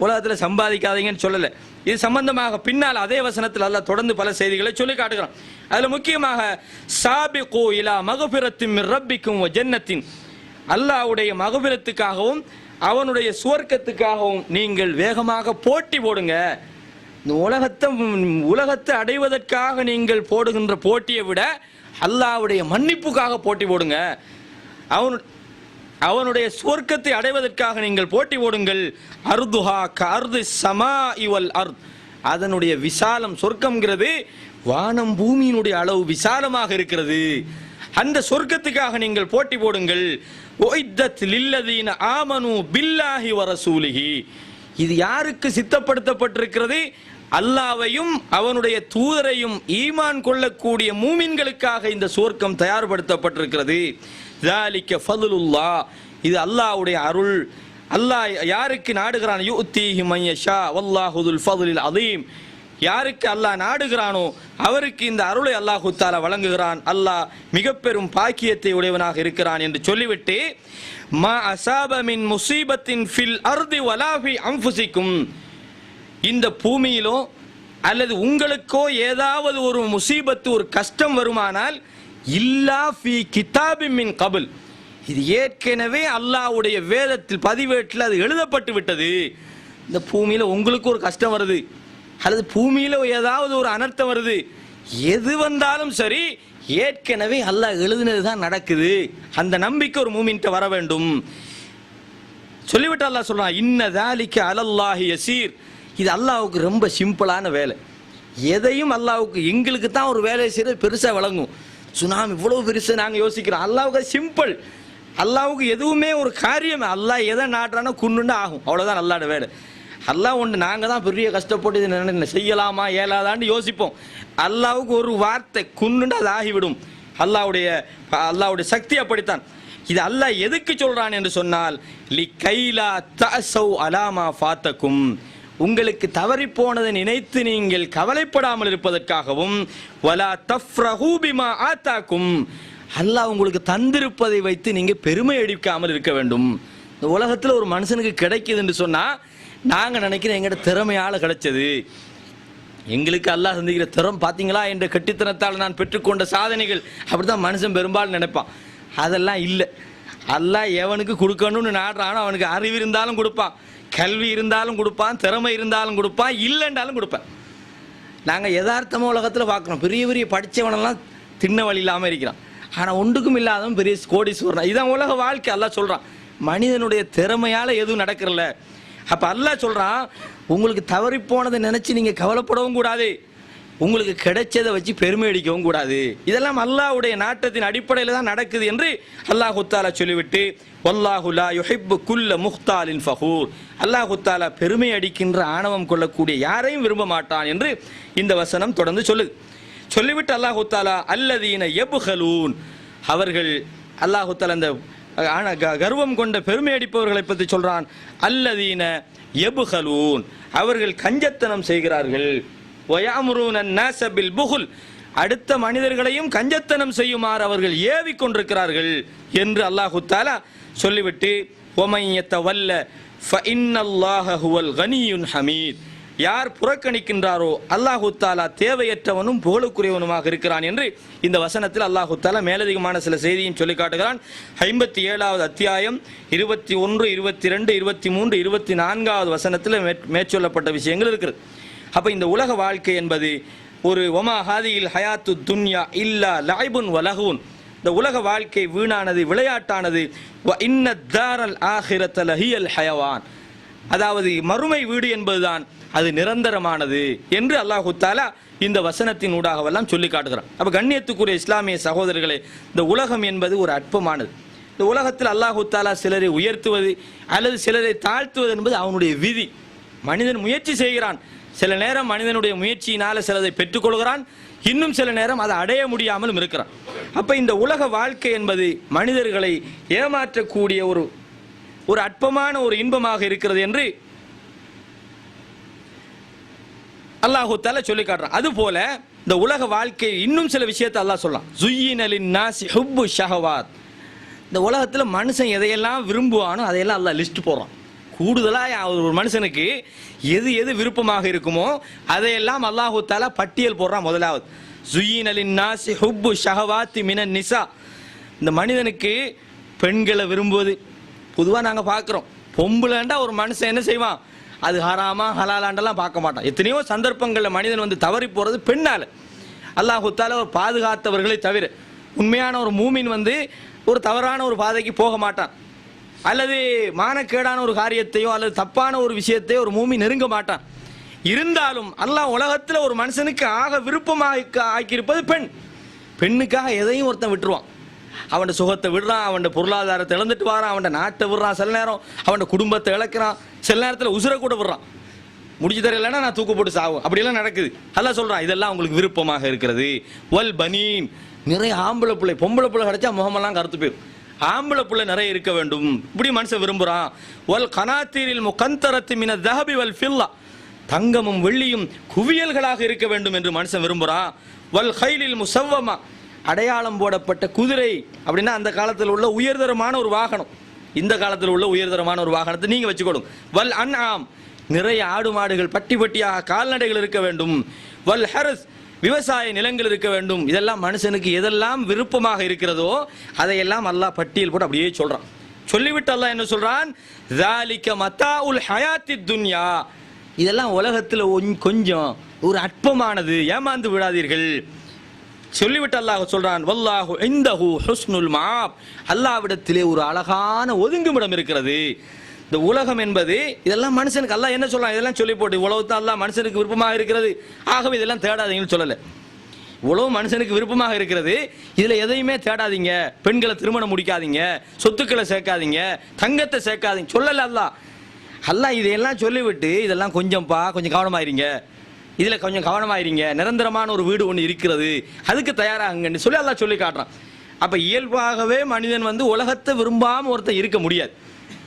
உலகத்தில் சம்பாதிக்காதீங்கன்னு சொல்லலை. இது சம்பந்தமாக பின்னால் அதே வசனத்தில் அல்லாஹ் தொடர்ந்து பல செய்திகளை சொல்லி காட்டுகிறான். அதில் முக்கியமாக சாபிகு இலா மக்ஃபிரத்தின் மிர் ரப்பிக்கும் வ ஜன்னத்தின், அல்லாஹ்வுடைய மக்ஃபிரத்துக்காகவும் அவனுடைய சுவர்க்கத்துக்காகவும் நீங்கள் வேகமாக போட்டி போடுங்க. இந்த உலகத்தை அடைவதற்காக நீங்கள் போடுகின்ற போட்டியை விட அல்லாஹ்வுடைய மன்னிப்புக்காக போட்டி போடுங்க. அவனுடைய சுவர்க்கத்தை அடைவதற்காக நீங்கள் போட்டி போடுங்கள். அர்துஹா கஅர்தி ஸமாஇ வல் அர்த், அதனுடைய விசாலம், சொர்க்கம்ங்கிறது வானம் பூமியினுடைய அளவு விசாலமாக இருக்கிறது. அந்த சொர்க்கத்துக்காக நீங்கள் போட்டி போடுங்கள். உஇத்தத் லில்லதீன ஆமனு பில்லாஹி வ ரசூலிஹி, இது யாருக்கு சித்தப்படுத்தப்பட்டிருக்கிறது? அல்லாஹ்வையும் அவனுடைய தூதரையும் ஈமான் கொள்ளக்கூடிய மூமின்களுக்காக இந்த சுவர்க்கம் தயார்படுத்தப்பட்டிருக்கிறது. ஸாலிக ஃபதுலுல்லாஹ், இது அல்லாஹ்வுடைய அருள். அல்லாஹ் யாருக்கு நாடுகிறான், யுஅத்தீஹி மன் யஷா வல்லாஹு துல் ஃபதுலில் அதீம், யாருக்கு அல்லாஹ் நாடுகிறானோ அவருக்கு இந்த அருளை அல்லாஹு தஆலா வழங்குகிறான். அல்லாஹ் மிக பெரும் பாக்கியத்தை உடையவனாக இருக்கிறான் என்று சொல்லிவிட்டு, மா அஸாப மின் முஸீபத்தின் ஃபில் அர்தி வலா ஃபி அன்ஃபுசிக்கும், இந்த பூமியிலோ அல்லது உங்களுக்கோ ஏதாவது ஒரு முசீபத்து, ஒரு கஷ்டம் வருமானால், இல்லா ஃபி கிதாபின் மின் கபுல், இது ஏற்கனவே அல்லாஹ்வுடைய வேதத்தில் பதிவேட்டில் அது எழுதப்பட்டு விட்டது. இந்த பூமியில் உங்களுக்கு ஒரு கஷ்டம் வருது அல்லது பூமியில் ஏதாவது ஒரு அனர்த்தம் வருது, எது வந்தாலும் சரி ஏற்கனவே அல்லாஹ் எழுதினது தான் நடக்குது. அந்த நம்பிக்கை ஒரு மூமின்ட்ட வர வேண்டும். சொல்லிவிட்டு அல்லாஹ் சொல்றான், இன்ன ஸாலிக அலல்லாஹி யஸீர், இது அல்லாஹ்வுக்கு ரொம்ப சிம்பிளான வேலை. எதையும் அல்லாஹ்வுக்கு, எங்களுக்கு தான் ஒரு வேலையை செய்கிறது பெருசாக விளங்கும். சுனாமி இவ்வளோ பெருசு நாங்கள் யோசிக்கிறோம், அல்லாஹ்வுக்கு சிம்பிள். அல்லாஹ்வுக்கு எதுவுமே ஒரு காரியம், அல்லாஹ் எதை நாட்டுறானோ குன்னுண்டு ஆகும், அவ்வளோதான் அல்லாஹ்ட வேலை. அல்லாஹ் ஒன்று நாங்கள் தான் பெரிய கஷ்டப்பட்டு இது செய்யலாமா ஏலாதான்னு யோசிப்போம். அல்லாஹ்வுக்கு ஒரு வார்த்தை குன்னுண்டு அது ஆகிவிடும். அல்லாஹ்வுடைய சக்தி அப்படித்தான். இது அல்லாஹ் எதுக்கு சொல்றான் என்று சொன்னால், லி கைலா தஸௌ அலாமா ஃபாத்தக்கும், உங்களுக்கு தவறி போனதை நினைத்து நீங்கள் கவலைப்படாமல் இருப்பதற்காகவும், வலா தஃப்ரஹூ பிமா ஆதாக்கும், அல்லாஹ் உங்களுக்கு தந்திருப்பதை வைத்து நீங்க பெருமை அடிக்காமல் இருக்க வேண்டும். இந்த உலகத்தில் ஒரு மனுஷனுக்கு கிடைக்குது என்று சொன்னா நாங்கள் நினைக்கிறோம் எங்கள்கிட்ட திறமையால் கிடைச்சது, எங்களுக்கு அல்லாஹ் சந்திக்கிற திறம் பார்த்தீங்களா என்ற கட்டித்தனத்தால் நான் பெற்றுக்கொண்ட சாதனைகள், அப்படிதான் மனுஷன் பெரும்பாலும் நினைப்பான். அதெல்லாம் இல்லை. அல்லாஹ் எவனுக்கு கொடுக்கணும்னு நாடுறானோ அவனுக்கு அறிவு இருந்தாலும் கொடுப்பான், கல்வி இருந்தாலும் கொடுப்பான், திறமை இருந்தாலும் கொடுப்பான், இல்லைன்றாலும் கொடுப்பான். நாங்கள் யதார்த்தமாக உலகத்தில் பார்க்குறோம், பெரிய பெரிய படித்தவனெல்லாம் தின்ன வழி இல்லாமல் இருக்கிறான், ஆனால் ஒன்றுக்கும் இல்லாதவன் பெரிய கோடீஸ்வரன். இதான் உலக வாழ்க்கை. அல்லாஹ் சொல்கிறான் மனிதனுடைய திறமையால் எதுவும் நடக்கிறல்ல. அப்போ அல்லாஹ் சொல்கிறான் உங்களுக்கு தவறி போனதை நினச்சி நீங்கள் கவலைப்படவும் கூடாது, உங்களுக்கு கிடைச்சதை வச்சு பெருமை அடிக்கவும் கூடாது. இதெல்லாம் அல்லாஹ்வுடைய நாட்டத்தின் அடிப்படையில் தான் நடக்குது என்று அல்லாஹு தஆலா சொல்லிவிட்டு, வல்லாஹு லா யுஹிப்பு குல்ல முஹ்தாலின் ஃபஹூர், அல்லாஹு தஆலா பெருமை அடிக்கின்ற ஆணவம் கொள்ளக்கூடிய யாரையும் விரும்ப மாட்டான் என்று இந்த வசனம் தொடர்ந்து சொல்லிவிட்டு அல்லாஹு தஆலா அல்லதீன யப்ஹலூன், அவர்கள் அல்லாஹு தஆலா இந்த கர்வம் கொண்ட பெருமை அடிப்பவர்களை பற்றி சொல்றான். அல்லதீன யப்ஹலூன், அவர்கள் கஞ்சத்தனம் செய்கிறார்கள். வயஅமுரூன அன்-நாஸ பில் புஹுல், அடுத்த மனிதர்களையும் கஞ்சத்தனம் செய்யுமாறு அவர்கள் ஏவி கொண்டிருக்கிறார்கள் என்று அல்லாஹு தஆலா சொல்லிவிட்டு, வமன் யதவல்ல ஃபஇன்னல்லாஹ ஹுவல் கனியுன் ஹமீத், யார் புறக்கணிக்கின்றாரோ அல்லாஹு தஆலா தேவையற்றவனும் புகழுக்குரியவனுமாக இருக்கிறான் என்று இந்த வசனத்தில் அல்லாஹு தஆலா மேலதிகமான சில செய்தியும் சொல்லி காட்டுகிறான். 57வது அத்தியாயம் 21, 22, 23, 24வது வசனத்தில் மேற்சொல்லப்பட்ட விஷயங்கள் இருக்கிறது. அப்போ இந்த உலக வாழ்க்கை என்பது ஒரு ஒமா ஹாதியில் ஹயாத்து துன்யா இல்லா லைபுன் வலகுன், இந்த உலக வாழ்க்கை வீணானது, விளையாட்டானது. வ இன்னத் தாரல் ஆஹிரத லஹியல் ஹயவான், அதாவது மறுமை வீடு என்பதுதான் அது நிரந்தரமானது என்று அல்லாஹு தஆலா இந்த வசனத்தின் ஊடாகவெல்லாம் சொல்லி காட்டுகிறான். அப்போ கண்ணியத்துக்குரிய இஸ்லாமிய சகோதரர்களே, இந்த உலகம் என்பது ஒரு அற்பமானது. இந்த உலகத்தில் அல்லாஹு தஆலா சிலரை உயர்த்துவது அல்லது சிலரை தாழ்த்துவது என்பது அவனுடைய விதி. மனிதன் முயற்சி செய்கிறான், சில நேரம் மனிதனுடைய முயற்சியினால் சிலதை பெற்றுக்கொள்கிறான், இன்னும் சில நேரம் அதை அடைய முடியாமலும் இருக்கிறான். அப்போ இந்த உலக வாழ்க்கை என்பது மனிதர்களை ஏமாற்றக்கூடிய ஒரு அற்பமான ஒரு இன்பமாக இருக்கிறது என்று அல்லாஹு தஆலா சொல்லி காட்டுறான். அதுபோல இந்த உலக வாழ்க்கை இன்னும் சில விஷயத்தை அல்லாஹ் சொல்லலாம். ஸுய்யின லின்னாஸி ஹுப்பு ஷஹவாத், இந்த உலகத்தில் மனுஷன் எதையெல்லாம் விரும்புவானோ அதையெல்லாம் அல்லாஹ் லிஸ்ட் போடுறான். கூடுதலாக ஒரு மனுஷனுக்கு எது எது விருப்பமாக இருக்குமோ அதையெல்லாம் அல்லாஹு தஆலா பட்டியல் போடுறான். முதலாவது ஸுய்யின லின்னாஸி ஹுப்பு ஷஹவாத்தி மினன் நிசா, இந்த மனிதனுக்கு பெண்களை விரும்புவது. பொதுவாக நாங்கள் பார்க்குறோம், பொம்பளைண்டா ஒரு மனுஷன் என்ன செய்வான், அது ஹராமா ஹலாலாண்டெல்லாம் பார்க்க மாட்டான். எத்தனையோ சந்தர்ப்பங்களில் மனிதன் வந்து தவறி போகிறது பெண்ணால். அல்லாஹு தஆலா ஒரு பாதுகாத்தவர்களை தவிர உண்மையான ஒரு மூமின் வந்து ஒரு தவறான ஒரு பாதைக்கு போக மாட்டான், அல்லது மானக்கேடான ஒரு காரியத்தையோ அல்லது தப்பான ஒரு விஷயத்தையோ ஒரு மூமின் நெருங்க மாட்டான். இருந்தாலும் அல்லாஹ் உலகத்தில் ஒரு மனுஷனுக்கு ஆக விருப்பமாக ஆக்கியிருப்பது பெண். பெண்ணுக்காக எதையும் ஒருத்தன் விட்டுருவான். அவன் சுகத்தை விடுறான், அவன் பொருளாதாரத்தை இழந்துட்டு வரான், அவன் நாட்டை விடுறான், சில நேரம் அவன் குடும்பத்தை இழக்கிறான், சில நேரத்தில் உசுரை கூட விடுறான். முடிச்சு தரலைன்னா நான் தூக்கு போட்டு சாவும், அப்படியெல்லாம் நடக்குது. அல்லாஹ் சொல்றான் இதெல்லாம் உங்களுக்கு விருப்பமாக இருக்கிறது. வல் பனீன், நிறைய ஆம்பளை பிள்ளை, பொம்பளை பிள்ளை கிடைச்சா முகமெல்லாம் கருத்து போயிடும், ஆம்பளை பிள்ளை நிறைய இருக்க வேண்டும், இப்படி மனுஷன் விரும்புறான். வல் கனாத்தீரில் முகந்தரத்து மின தஹபி வல் ஃபில்லா, தங்கமும் வெள்ளியும் குவியல்களாக இருக்க வேண்டும் என்று மனுஷன் விரும்புறான். வல் ஹைலில் முசவ்வமா, அடையாளம் போடப்பட்ட குதிரை, அப்படின்னா அந்த காலத்தில் உள்ள உயர்தரமான ஒரு வாகனம், இந்த காலத்தில் உள்ள உயர்தரமான ஒரு வாகனத்தை நீங்க வச்சுக்கொள்ளும். வல் அன்ஆம், நிறைய ஆடு மாடுகள் பட்டி பட்டியாக கால்நடைகள் இருக்க வேண்டும். வல் ஹரஸ், விவசாய நிலங்கள் இருக்க வேண்டும். இதெல்லாம் மனுஷனுக்கு எதெல்லாம் விருப்பமாக இருக்கிறதோ அதையெல்லாம் அல்லாஹ் பட்டியல் போட்டு அப்படியே சொல்றான். சொல்லிவிட்டு அல்லாஹ் என்ன சொல்றான், ஸாலிக மத்தாஉல் ஹயாத்தித் துன்யா, இதெல்லாம் உலகத்தில் கொஞ்சம் ஒரு அற்பமானது, ஏமாந்து விடாதீர்கள். சொல்லிவிட்டு அல்லாஹ் சொல்றான், வல்லாஹு இந்தஹு ஹுஸ்னுல் மஆப், அல்லாஹ்விடத்திலே ஒரு அழகான ஒதுங்குமிடம் இருக்கிறது. இந்த உலகம் என்பது இதெல்லாம் மனுஷனுக்கு அல்லாஹ் என்ன சொல்றான், இதெல்லாம் சொல்லி போட்டு உலகத்தை அல்லாஹ் மனுஷனுக்கு விருப்பமாக இருக்கிறது, ஆகவே இதெல்லாம் தேடாதீங்கன்னு சொல்லலை. இவ்வளவு மனுஷனுக்கு விருப்பமாக இருக்கிறது, இதுல எதையுமே தேடாதீங்க, பெண்களை திருமணம் முடிக்காதீங்க, சொத்துக்களை சேர்க்காதீங்க, தங்கத்தை சேர்க்காதீங்க சொல்லல அல்லாஹ். அல்லாஹ் இதையெல்லாம் சொல்லிவிட்டு இதெல்லாம் கொஞ்சம் கவனமாயிருங்க, இதுல கொஞ்சம் கவனமாயிருங்க, நிரந்தரமான ஒரு வீடு ஒன்று இருக்கிறது, அதுக்கு தயாராகுங்கன்னு சொல்லி அல்லாஹ் சொல்லி காட்டுறான். அப்ப இயல்பாகவே மனிதன் வந்து உலகத்தை விரும்பாம ஒருத்தன் இருக்க முடியாது.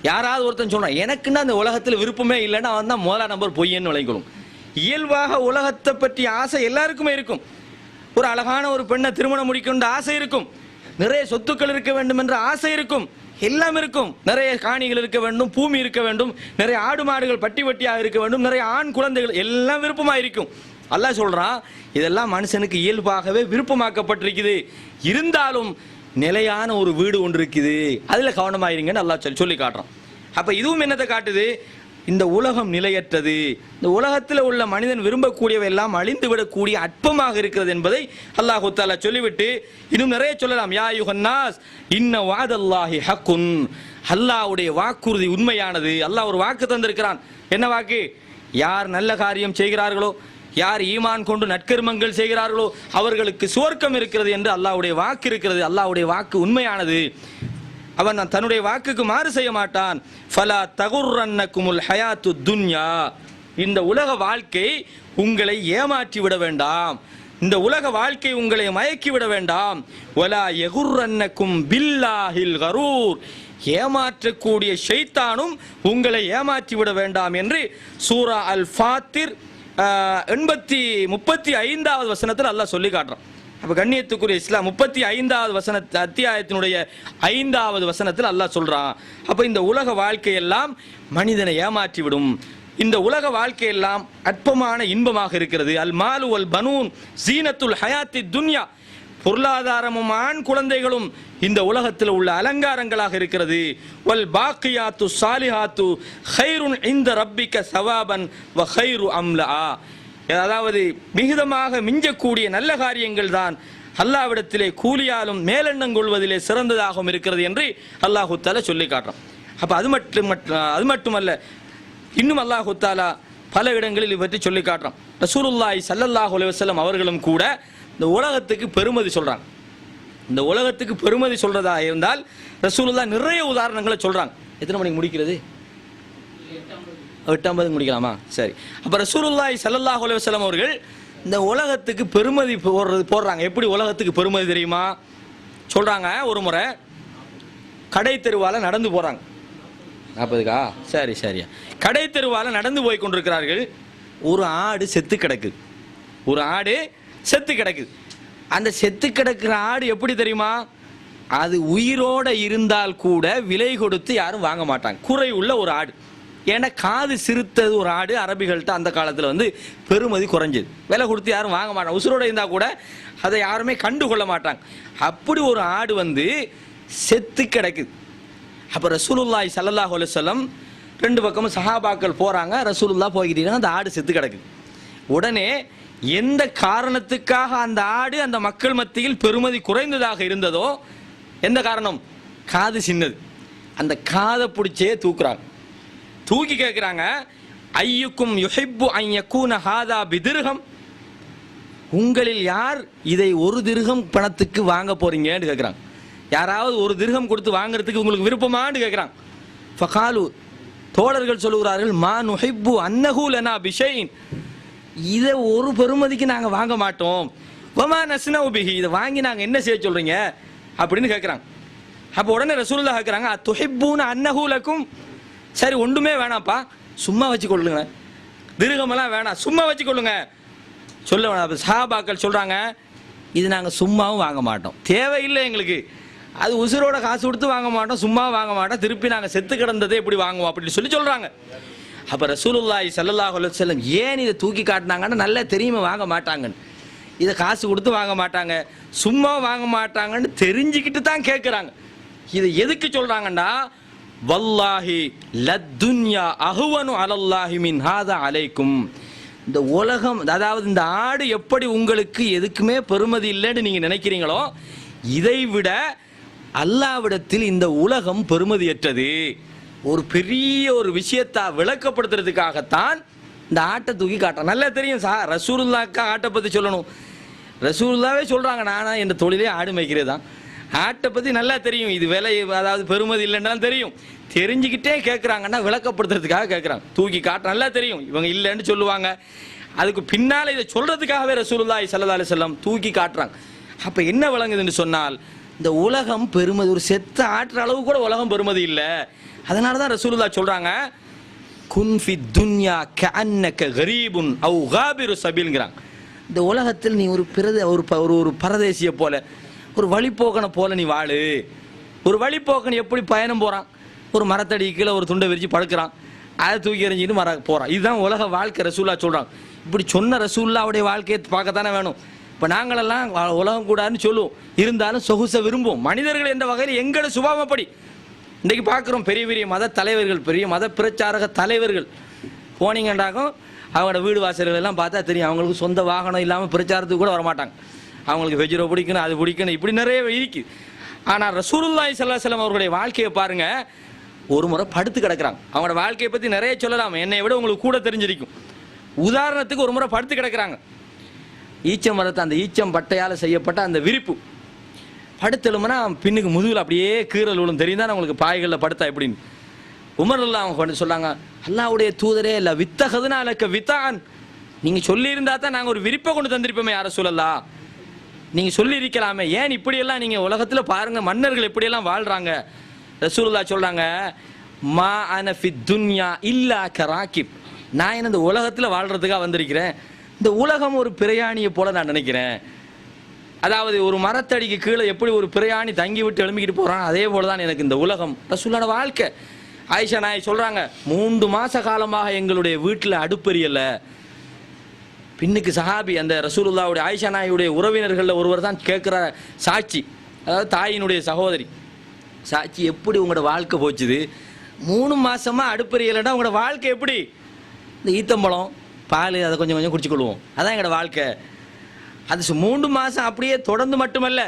யாராவது ஒருத்தன் சொல்றான் எனக்குன்னா அந்த உலகத்துல விருப்பமே இல்லைன்னா அவன் தான் முதலாம் நம்பர் பொய்யன்னு விளங்கிக்கணும். இயல்பாக உலகத்தை பற்றி ஆசை எல்லாருக்குமே இருக்கும். ஒரு அழகான ஒரு பெண்ணை திருமணம் முடிக்கின்ற ஆசை இருக்கும், நிறைய சொத்துக்கள் இருக்க வேண்டும் என்ற ஆசை இருக்கும், எல்லாம் இருக்கும். நிறைய காணிகள் இருக்க வேண்டும், பூமி இருக்க வேண்டும், நிறைய ஆடு மாடுகள் பட்டி பட்டியாக இருக்க வேண்டும், நிறைய ஆண் குழந்தைகள் எல்லாம் விருப்பமா இருக்கும். அல்லாஹ் சொல்றான் இதெல்லாம் மனுஷனுக்கு இயல்பாகவே விருப்பமாக்கப்பட்டிருக்குது, இருந்தாலும் நிலையான ஒரு வீடு ஒன்று இருக்குது, அதுல கவனமாயிருங்கன்னு அல்லாஹ் சொல்லி காட்டுறான். அப்ப இதுவும் என்னத்தை காட்டுது, இந்த உலகம் நிலையற்றது, இந்த உலகத்தில் உள்ள மனிதன் விரும்பக்கூடியவை எல்லாம் அழிந்து விடக்கூடிய அற்பமாக இருக்கிறது என்பதை அல்லாஹ் தஆலா சொல்லிவிட்டு இன்னும் நிறைய சொல்லலாம். யா அய்யுஹன்னாஸ் இன்ன வஅதல்லாஹி ஹக்குன், அல்லாஹ்வுடைய வாக்குறுதி உண்மையானது. அல்லாஹ் ஒரு வாக்கு தந்திருக்கிறான். என்ன வாக்கு? யார் நல்ல காரியம் செய்கிறார்களோ, யார் ஈமான் கொண்டு நற்கர்மங்கள் செய்கிறார்களோ அவர்களுக்கு சுவர்க்கம் இருக்கிறது என்று அல்லாஹ்வுடைய வாக்கு இருக்கிறது. அல்லாஹ்வுடைய வாக்கு உண்மையானது, அவன் தன்னுடைய வாக்குக்கு மாறு செய்ய மாட்டான். ஃபலா தகுர்ரன்னகுமுல் ஹயாத்து துன்யா, இந்த உலக வாழ்க்கை உங்களை ஏமாற்றி விட வேண்டாம், இந்த உலக வாழ்க்கை உங்களை மயக்கி விட வேண்டாம். வலா யகுர்ரன்னகும் பில்லாஹில் கரூர், ஏமாற்றக்கூடிய ஷைத்தானும் உங்களை ஏமாற்றி விட வேண்டாம் என்று சூரா அல் ஃபாத்திர் 35வது வசனத்தில் அல்லாஹ் சொல்லி காட்டுறான். அப்ப கண்ணியத்துக்குரிய இஸ்லாம் 35வது அத்தியாயத்தினுடைய 5வது வசனத்தில் அல்லாஹ் சொல்றான். அப்ப இந்த உலக வாழ்க்கையெல்லாம் மனிதனை ஏமாற்றி விடும், இந்த உலக வாழ்க்கையெல்லாம் அற்பமான இன்பமாக இருக்கிறது. அல் மாலு வல் பனூன் ஜீனத்துல் ஹயாத்தி துன்யா, பொருளாதாரமும் ஆண் குழந்தைகளும் இந்த உலகத்தில் உள்ள அலங்காரங்களாக இருக்கிறது. வல் பாக்கியாத்து சாலிஹாத்து ஹைருன் இந்த ரப்பிக்க சவாபன் வ ஹைரு அம்லா, அதாவது மிகுதமாக மிஞ்சக்கூடிய நல்ல காரியங்கள் தான் அல்லாஹ்விடத்திலே கூலியாலும் மேலெண்ணம் கொள்வதிலே சிறந்ததாகவும் இருக்கிறது என்று அல்லாஹு தஆலா சொல்லி காட்டுறான். அப்ப அது மட்டுமல்ல, இன்னும் அல்லாஹு தஆலா பல இடங்களில் இவற்றை சொல்லி காட்டுறான். ரசூலுல்லாஹி ஸல்லல்லாஹு அலைஹி வஸல்லம் அவர்களும் கூட இந்த உலகத்துக்கு பெருமதி சொல்றாங்க. இந்த உலகத்துக்கு பெருமதி சொல்றதா இருந்தால் ரசூலுல்லாஹ் நிறைய உதாரணங்களை சொல்றாங்க. எத்தனை மணிக்கு முடிக்கிறது? 8:50 முடிக்கலாமா? சரி. அப்ப ரசூலுல்லாஹி ஸல்லல்லாஹு அலைஹி வஸல்லம் அவர்கள் இந்த உலகத்துக்கு பெருமதி போடுறாங்க. எப்படி உலகத்துக்கு பெருமதி தெரியுமா? சொல்றாங்க, ஒரு முறை கடை தெருவால நடந்து போறாங்க. 40க்கா? சரி சரியா. கடை தெருவால நடந்து போய் கொண்டிருக்கிறார்கள். ஒரு ஆடு செத்து கிடக்குது, ஒரு ஆடு செத்து கிடக்குது. அந்த செத்து கிடக்கிற ஆடு எப்படி தெரியுமா? அது உயிரோட இருந்தால் கூட விலை கொடுத்து யாரும் வாங்க மாட்டாங்க, குறை உள்ள ஒரு ஆடு. ஏன்னா காது சிறுத்தது ஒரு ஆடு அரபிகள்கிட்ட அந்த காலத்தில் வந்து பெருமதி குறைஞ்சது, விலை கொடுத்து யாரும் வாங்க மாட்டாங்க, உசுரோட இருந்தால் கூட அதை யாருமே கண்டு கொள்ள மாட்டாங்க. அப்படி ஒரு ஆடு வந்து செத்து கிடக்குது. அப்போ ரசூலுல்லாஹி ஸல்லல்லாஹு அலைஹி வஸல்லம் 2 பக்கமும் சஹாபாக்கள் போகிறாங்க, ரசூலுல்லாஹ் போய்கிட்டீங்கன்னா அந்த ஆடு செத்து கிடக்குது. உடனே எந்த காரணத்துக்காக அந்த ஆடு அந்த மக்கள் மத்தியில் பெருமதி குறைந்ததாக இருந்ததோ, எந்த காரணம்? காது சின்னது. அந்த காதை பிடிச்சே தூக்குறாங்க. தூக்கி கேட்குறாங்க, ஐயுக்கும் யுஹிப்பு அன் யகூன ஹாதா பிதிர்ஹம், உங்களில் யார் இதை 1 திர்ஹம் பணத்துக்கு வாங்க போறீங்கன்னு கேட்குறாங்க. யாராவது 1 திர்ஹம் கொடுத்து வாங்குறதுக்கு உங்களுக்கு விருப்பமான்னு கேட்குறாங்க. ஃபகாலு, தோழர்கள் சொல்லுகிறார்கள், மா நுஹிப்பு அன்னஹு லனா பிஷைன், இதை ஒரு பெருமதிக்கு நாங்கள் வாங்க மாட்டோம். வமா நஸ்னவு பிஹி, இதை வாங்கி நாங்கள் என்ன செய்ய சொல்றீங்க அப்படின்னு கேட்குறாங்க. அப்போ உடனே ரசூலுல்லாஹ் கேட்குறாங்க, துஹிப்பூன அன்னஹு லக்கும், சரி ஒன்றுமே வேணாம்ப்பா, சும்மா வச்சுக்கொள்ளுங்க, திருகமெல்லாம் வேணாம், சும்மா வச்சுக்கொள்ளுங்க சொல்ல வேணாம். சஹாபாக்கள் சொல்றாங்க, இது நாங்கள் சும்மாவும் வாங்க மாட்டோம், தேவையில்லை எங்களுக்கு, அது உசுரோட காசு கொடுத்து வாங்க மாட்டோம், சும்மா வாங்க மாட்டோம், திருப்பி நாங்கள் செத்து கிடந்ததை எப்படி வாங்குவோம் அப்படின்னு சொல்லி சொல்றாங்க. அப்போ ரசூலுல்லாஹி ஸல்லல்லாஹு அலைஹி வஸல்லம் ஏன் இதை தூக்கி காட்டினாங்கன்னா நல்லா தெரியுமா வாங்க மாட்டாங்கன்னு, இதை காசு கொடுத்து வாங்க மாட்டாங்க, சும்மா வாங்க மாட்டாங்கன்னு தெரிஞ்சுக்கிட்டு தான் கேட்குறாங்க. இதை எதுக்கு சொல்றாங்கன்னா, வல்லாஹி லத்துன்யா அஹ்வனு அலல்லாஹி மின் ஹாதா அலைக்கும், இந்த உலகம், அதாவது இந்த ஆடு எப்படி உங்களுக்கு எதுக்குமே பெருமதி இல்லைன்னு நீங்க நினைக்கிறீங்களோ, இதை விட அல்லாஹ்விடத்தில் இந்த உலகம் பெருமதியற்றது. ஒரு பெரிய ஒரு விஷயத்தை விளக்கப்படுத்துறதுக்காகத்தான் இந்த ஆட்டை தூக்கி காட்டுறோம். நல்லா தெரியும் சார், ரசூலுல்லாஹ்க்கு ஆட்டை பற்றி சொல்லணும், ரசூலுல்லாவே சொல்கிறாங்க, நானா என் தொழிலே ஆடு மேய்க்கிறது தான். ஆட்டை பற்றி நல்லா தெரியும், இது விலை அதாவது பெருமதி இல்லைன்னாலும் தெரியும். தெரிஞ்சுக்கிட்டே கேட்குறாங்கன்னா விளக்கப்படுத்துறதுக்காக கேட்குறாங்க. தூக்கி காட்ட நல்லா தெரியும் இவங்க இல்லைன்னு சொல்லுவாங்க. அதுக்கு பின்னால் இதை சொல்கிறதுக்காகவே ரசூலுல்லாஹி ஸல்லல்லாஹு அலைஹி வஸல்லம் தூக்கி காட்டுறாங்க. அப்போ என்ன விளங்குதுன்னு சொன்னால், இந்த உலகம் பெருமதி, ஒரு செத்த ஆட்டுற அளவு கூட உலகம் பெருமதி இல்லை. அதனால தான் ரசூலுல்லாஹ் சொல்கிறாங்க, குன் ஃபி துன்யா கஅன்னக கரீபுன் அவ் காபிரு சபீல்ங்கிறாங்க. இந்த உலகத்தில் நீ ஒரு ஒரு பரதேசியை போல, ஒரு வழிப்போக்கனை போல நீ வாழு. ஒரு வழிப்போக்கன் எப்படி பயணம் போகிறான், ஒரு மரத்தடி கீழே ஒரு துண்டை விரிச்சு படுக்கிறான், அதை தூக்கி எறிஞ்சிட்டு போகிறான். இதுதான் உலக வாழ்க்கை ரசூலுல்லாஹ் சொல்கிறாங்க. இப்படி சொன்ன ரசூலுல்லாஹ்வுடைய வாழ்க்கையை பார்க்கத்தானே வேணும். இப்போ நாங்களெல்லாம் உலகம் கூடாதுன்னு சொல்லுவோம், இருந்தாலும் சொகுசை விரும்புவோம். மனிதர்கள் என்ற வகையில் எங்களோட சுபாவப்படி இன்றைக்கு பார்க்குறோம். பெரிய பெரிய மத தலைவர்கள், பெரிய மத பிரச்சாரக தலைவர்கள் போனீங்கன்றாக்கும் அவங்களோட வீடு வாசல்கள் எல்லாம் பார்த்தா தெரியும், அவங்களுக்கு சொந்த வாகனம் இல்லாமல் பிரச்சாரத்துக்கு கூட வரமாட்டாங்க. அவங்களுக்கு வெஜ்ரோ பிடிக்கணும், அது பிடிக்கணும், இப்படி நிறைய இருக்குது. ஆனால் ரசூலுல்லாஹி ஸல்லல்லாஹு அலைஹி வஸல்லம் அவர்களுடைய வாழ்க்கையை பாருங்கள். ஒரு முறை படுத்து கிடக்கிறாங்க. அவங்களோட வாழ்க்கையை பற்றி நிறைய சொல்லலாம், என்னை விட உங்களுக்கு கூட தெரிஞ்சிருக்கும். உதாரணத்துக்கு ஒரு முறை படுத்து கிடக்கிறாங்க. ஈச்சம் மரத்தை, அந்த ஈச்சம் பட்டையால் செய்யப்பட்ட அந்த விரிப்பு படுத்தெலும்புனா பின்னுக்கு முதுகில் அப்படியே கீறல் விழும். தெரியும் தான் உங்களுக்கு பாய்களில் படுத்தா எப்படின்னு. உமர் அல்லாஹ் அவங்க கொண்டு சொன்னாங்க, அல்லாஹ்வுடைய தூதரே இல்லை வித்தகதுனாலக்க வித்தான், நீங்கள் சொல்லியிருந்தா தான் நாங்கள் ஒரு விரிப்பை கொண்டு தந்திருப்போமே யார சொல்லலாம், நீங்கள் சொல்லியிருக்கலாமே, ஏன் இப்படியெல்லாம் நீங்கள் உலகத்தில் பாருங்கள் மன்னர்கள் எப்படியெல்லாம் வாழ்கிறாங்க. ரசூலுல்லாஹ் சொல்கிறாங்க, மா அன ஃபி துன்யா இல்லா கராக்கிப், நான் என்ன இந்த உலகத்தில் வாழ்கிறதுக்காக வந்திருக்கிறேன், இந்த உலகம் ஒரு பிரயாணியை போல நான் நினைக்கிறேன். அதாவது ஒரு மரத்தடிக்கு கீழே எப்படி ஒரு பிரயாணி தங்கி விட்டு எழும்பிக்கிட்டு போகிறான், அதே போல தான் எனக்கு இந்த உலகம். ரசூலுல்லாஹ் வாழ்க்கை. ஆயிஷா நாய் சொல்கிறாங்க, 3 மாத காலமாக எங்களுடைய வீட்டில் அடுப்பெரியலை. பின்னுக்கு சஹாபி அந்த ரசூலுல்லாஹ்வுடைய ஆயிஷா நாயுடைய உறவினர்களில் ஒருவர் தான் கேட்குற சாட்சி, அதாவது தாயினுடைய சகோதரி சாட்சி, எப்படி உங்களோட வாழ்க்கை போச்சுது, 3 மாதமாக அடுப்பெரியலைன்னா உங்களோட வாழ்க்கை எப்படி? இந்த ஈத்தம்பழம் பால் அதை கொஞ்சம் கொஞ்சம் குடிச்சுக்கொள்வோம், அதான் எங்களோட வாழ்க்கை. அது 3 மாதம் அப்படியே தொடர்ந்து மட்டுமல்ல,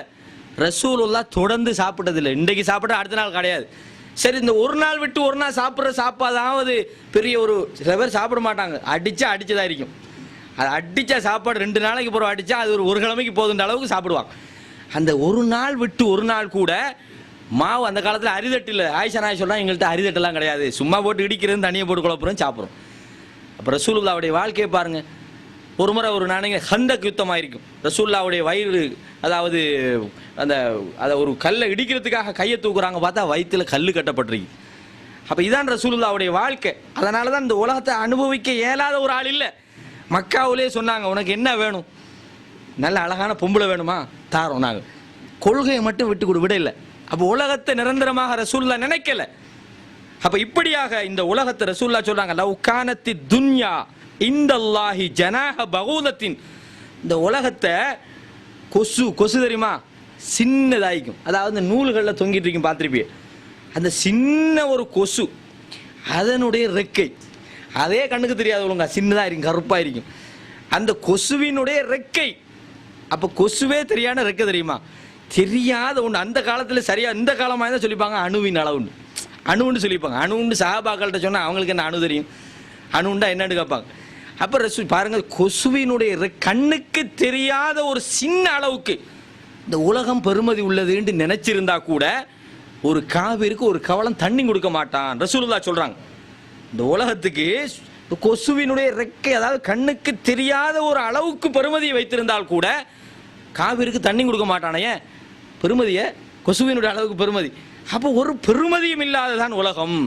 ரசூலுல்லாஹ் தொடர்ந்து சாப்பிட்டதில்லை. இன்றைக்கு சாப்பிட்டா அடுத்த நாள் கிடையாது. சரி, இந்த ஒரு நாள் விட்டு ஒரு நாள் சாப்பிட்ற சாப்பாதாவது பெரிய ஒரு சில பேர் சாப்பிட மாட்டாங்க, அடிச்சதாக இருக்கும். அது அடித்த சாப்பாடு 2 நாளைக்கு போகிற அடித்தா அது ஒரு கிழமைக்கு போதுன்ற அளவுக்கு சாப்பிடுவாங்க. அந்த ஒரு நாள் விட்டு ஒரு நாள் கூட மாவு அந்த காலத்தில் அரிதட்டு இல்லை. ஆயிஷா நாய் சொல்கிறான், எங்கள்கிட்ட அரிதட்டெல்லாம் கிடையாது, சும்மா போட்டு இடிக்கிறது தண்ணியை போட்டு குழப்புறோம் சாப்பிட்றோம். அப்போ ரசூலுல்லாஹ்வுடைய வாழ்க்கையை பாருங்கள். ஒரு முறை ஒரு நாளைக்கு ஹந்தக் யுத்தமாக இருக்கும். ரசூலுல்லாஹ்வுடைய வயிறு, அதாவது அதை ஒரு கல்லை இடிக்கிறதுக்காக கையை தூக்குறாங்க, பார்த்தா வயிற்றில் கல் கட்டப்பட்டிருக்கு. அப்போ இதான் ரசூலுல்லாஹ்வுடைய வாழ்க்கை. அதனால தான் இந்த உலகத்தை அனுபவிக்க இயலாத ஒரு ஆள் இல்லை. மக்காவிலே சொன்னாங்க, உனக்கு என்ன வேணும், நல்ல அழகான பொம்பளை வேணுமா, தாரோம், நாங்கள் கொள்கையை மட்டும் விட இல்லை. அப்போ உலகத்தை நிரந்தரமாக ரசூலுல்லாஹ் நினைக்கல. அப்போ இப்படியாக இந்த உலகத்தை ரசூலுல்லாஹ் சொல்றாங்க, லவ் கானத்தி துன்யா இந்தல்லாஹி ஜனாஹ பகூதத்தின், இந்த உலகத்தை கொசு தெரியுமா, சின்னதாயிக்கும், அதாவது நூல்களில் தொங்கிட்டு இருக்கும் பார்த்துருப்பியே, அந்த சின்ன ஒரு கொசு அதனுடைய ரெக்கை, அதே கண்ணுக்கு தெரியாது ஒழுங்கா, சின்னதாக இருக்கும், கருப்பாக இருக்கும், அந்த கொசுவினுடைய ரெக்கை. அப்போ கொசுவே தெரியாத ரெக்கை தெரியுமா, தெரியாத ஒன்று. அந்த காலத்தில் சரியாக இந்த காலமாக தான் சொல்லிப்பாங்க அணுவின் அளவுன்னு, அணுன்னு சொல்லிப்பாங்க. அணுன்னு சஹாபாக்கள்கிட்ட சொன்னால் அவங்களுக்கு என்ன அணு தெரியும், அணுண்டா என்னன்னு கேட்பாங்க. அப்போ பாருங்கள், கொசுவினுடைய கண்ணுக்கு தெரியாத ஒரு சின்ன அளவுக்கு இந்த உலகம் பெருமதி உள்ளதுன்னு நினைச்சிருந்தா கூட ஒரு காவிற்கு ஒரு கவளம் தண்ணி கொடுக்க மாட்டான் ரசூலுல்லாஹ் சொல்றாங்க. இந்த உலகத்துக்கு கொசுவினுடைய ரெக்கை, அதாவது கண்ணுக்கு தெரியாத ஒரு அளவுக்கு பெருமதியை வைத்திருந்தால் கூட காவிற்கு தண்ணி கொடுக்க மாட்டானே, பெருமதியை கொசுவினுடைய அளவுக்கு பெருமதி. அப்போ ஒரு பெருமதியும் இல்லாததான் உலகம்.